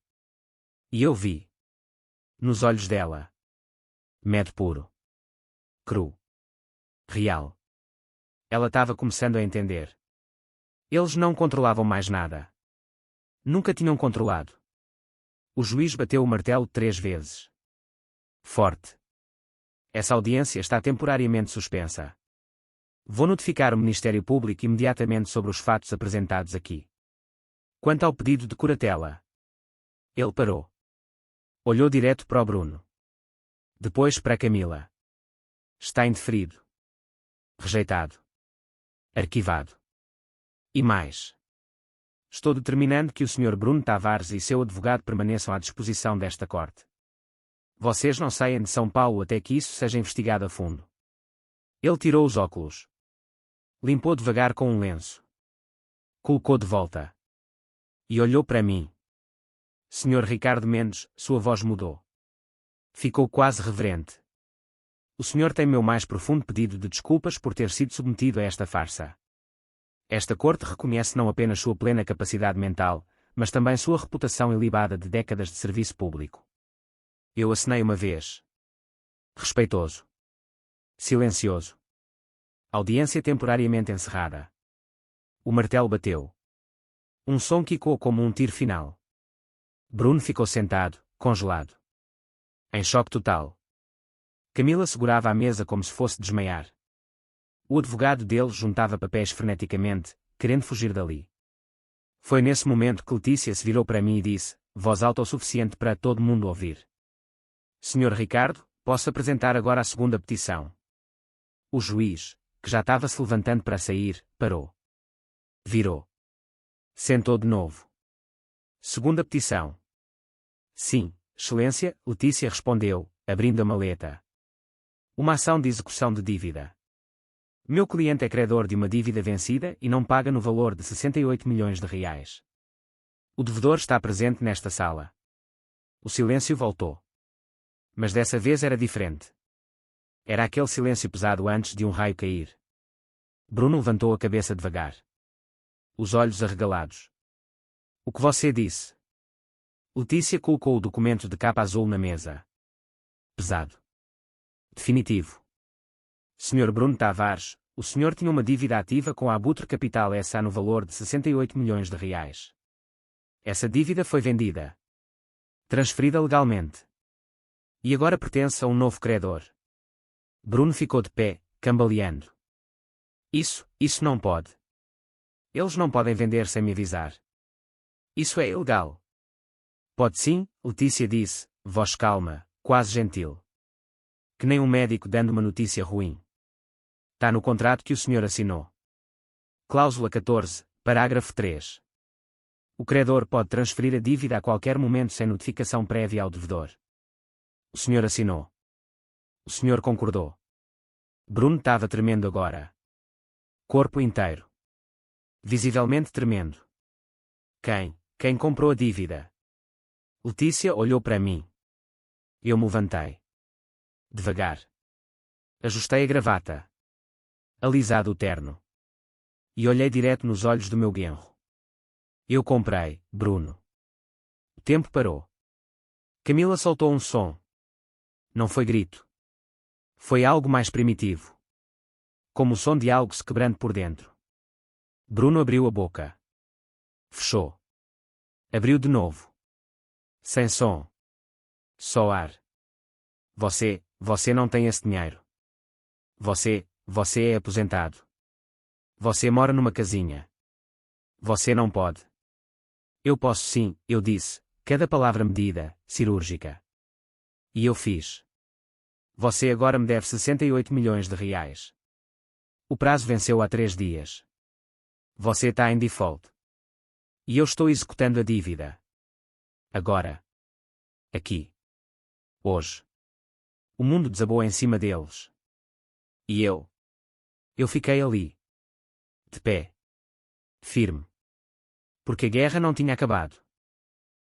E eu vi. Nos olhos dela. Medo puro. Cru. Real. Ela estava começando a entender. Eles não controlavam mais nada. Nunca tinham controlado. O juiz bateu o martelo 3 vezes. Forte. Essa audiência está temporariamente suspensa. Vou notificar o Ministério Público imediatamente sobre os fatos apresentados aqui. Quanto ao pedido de curatela. Ele parou. Olhou direto para o Bruno. Depois para Camila. Está indeferido. Rejeitado. Arquivado. E mais. Estou determinando que o Sr. Bruno Tavares e seu advogado permaneçam à disposição desta corte. Vocês não saiam de São Paulo até que isso seja investigado a fundo. Ele tirou os óculos. Limpou devagar com um lenço. Colocou de volta. E olhou para mim. Sr. Ricardo Mendes, sua voz mudou. Ficou quase reverente. O senhor tem meu mais profundo pedido de desculpas por ter sido submetido a esta farsa. Esta corte reconhece não apenas sua plena capacidade mental, mas também sua reputação ilibada de décadas de serviço público. Eu acenei uma vez. Respeitoso. Silencioso. Audiência temporariamente encerrada. O martelo bateu. Um som quicou como um tiro final. Bruno ficou sentado, congelado. Em choque total. Camila segurava a mesa como se fosse desmaiar. O advogado dele juntava papéis freneticamente, querendo fugir dali. Foi nesse momento que Letícia se virou para mim e disse, voz alta o suficiente para todo mundo ouvir. Senhor Ricardo, posso apresentar agora a segunda petição. O juiz, que já estava se levantando para sair, parou. Virou. Sentou de novo. Segunda petição. Sim, Excelência, Letícia respondeu, abrindo a maleta. Uma ação de execução de dívida. Meu cliente é credor de uma dívida vencida e não paga no valor de 68 milhões de reais. O devedor está presente nesta sala. O silêncio voltou. Mas dessa vez era diferente. Era aquele silêncio pesado antes de um raio cair. Bruno levantou a cabeça devagar. Os olhos arregalados. O que você disse? Letícia colocou o documento de capa azul na mesa. Pesado. Definitivo. Sr. Bruno Tavares, o senhor tinha uma dívida ativa com a Abutre Capital S.A. no valor de 68 milhões de reais. Essa dívida foi vendida. Transferida legalmente. E agora pertence a um novo credor. Bruno ficou de pé, cambaleando. Isso não pode. Eles não podem vender sem me avisar. Isso é ilegal. Pode sim, Letícia disse, voz calma, quase gentil. Que nem um médico dando uma notícia ruim. Está no contrato que o senhor assinou. Cláusula 14, parágrafo 3. O credor pode transferir a dívida a qualquer momento sem notificação prévia ao devedor. O senhor assinou. O senhor concordou. Bruno estava tremendo agora. Corpo inteiro. Visivelmente tremendo. Quem comprou a dívida? Letícia olhou para mim. Eu me levantei. Devagar. Ajustei a gravata. Alisado o terno. E olhei direto nos olhos do meu genro. Eu comprei, Bruno. O tempo parou. Camila soltou um som. Não foi grito. Foi algo mais primitivo. Como o som de algo se quebrando por dentro. Bruno abriu a boca. Fechou. Abriu de novo. Sem som. Só ar. Você não tem esse dinheiro. Você é aposentado. Você mora numa casinha. Você não pode. Eu posso sim, eu disse, cada palavra medida, cirúrgica. E eu fiz. Você agora me deve 68 milhões de reais. O prazo venceu há 3 dias. Você está em default. E eu estou executando a dívida. Agora. Aqui. Hoje. O mundo desabou em cima deles. E eu. Eu fiquei ali. De pé. Firme. Porque a guerra não tinha acabado.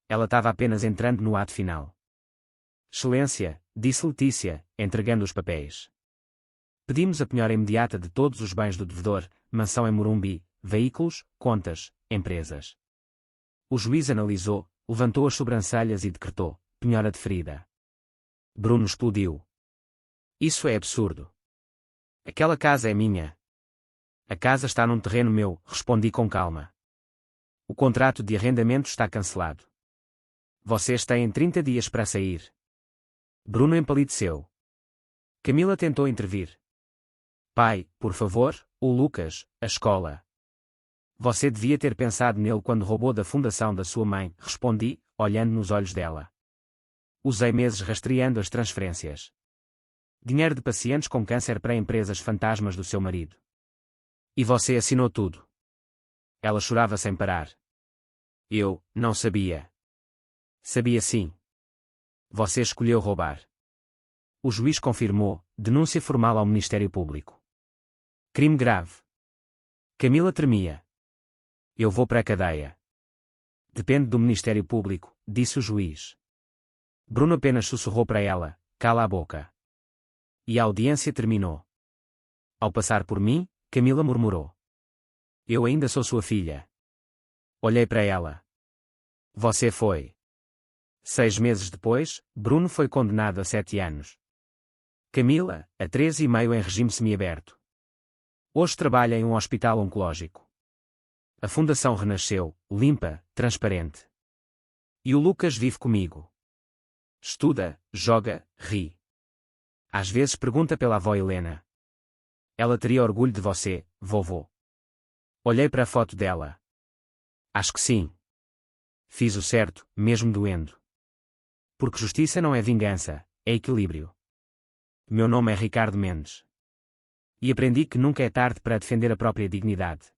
Ela estava apenas entrando no ato final. Excelência, disse Letícia, entregando os papéis. Pedimos a penhora imediata de todos os bens do devedor, mansão em Morumbi, veículos, contas, empresas. O juiz analisou, levantou as sobrancelhas e decretou: penhora deferida. Bruno explodiu. Isso é absurdo. Aquela casa é minha. A casa está num terreno meu, respondi com calma. O contrato de arrendamento está cancelado. Vocês têm 30 dias para sair. Bruno empalideceu. Camila tentou intervir. Pai, por favor, o Lucas, a escola. Você devia ter pensado nele quando roubou da fundação da sua mãe, respondi, olhando nos olhos dela. Usei meses rastreando as transferências. Dinheiro de pacientes com câncer para empresas fantasmas do seu marido. E você assinou tudo. Ela chorava sem parar. Eu, não sabia. Sabia sim. Você escolheu roubar. O juiz confirmou, denúncia formal ao Ministério Público. Crime grave. Camila tremia. Eu vou para a cadeia. Depende do Ministério Público, disse o juiz. Bruno apenas sussurrou para ela, cala a boca. E a audiência terminou. Ao passar por mim, Camila murmurou. Eu ainda sou sua filha. Olhei para ela. Você foi. 6 meses depois, Bruno foi condenado a 7 anos. Camila, a 13,5 em regime semiaberto. Hoje trabalha em um hospital oncológico. A fundação renasceu, limpa, transparente. E o Lucas vive comigo. Estuda, joga, ri. Às vezes pergunta pela avó Helena. Ela teria orgulho de você, vovô. Olhei para a foto dela. Acho que sim. Fiz o certo, mesmo doendo. Porque justiça não é vingança, é equilíbrio. Meu nome é Ricardo Mendes. E aprendi que nunca é tarde para defender a própria dignidade.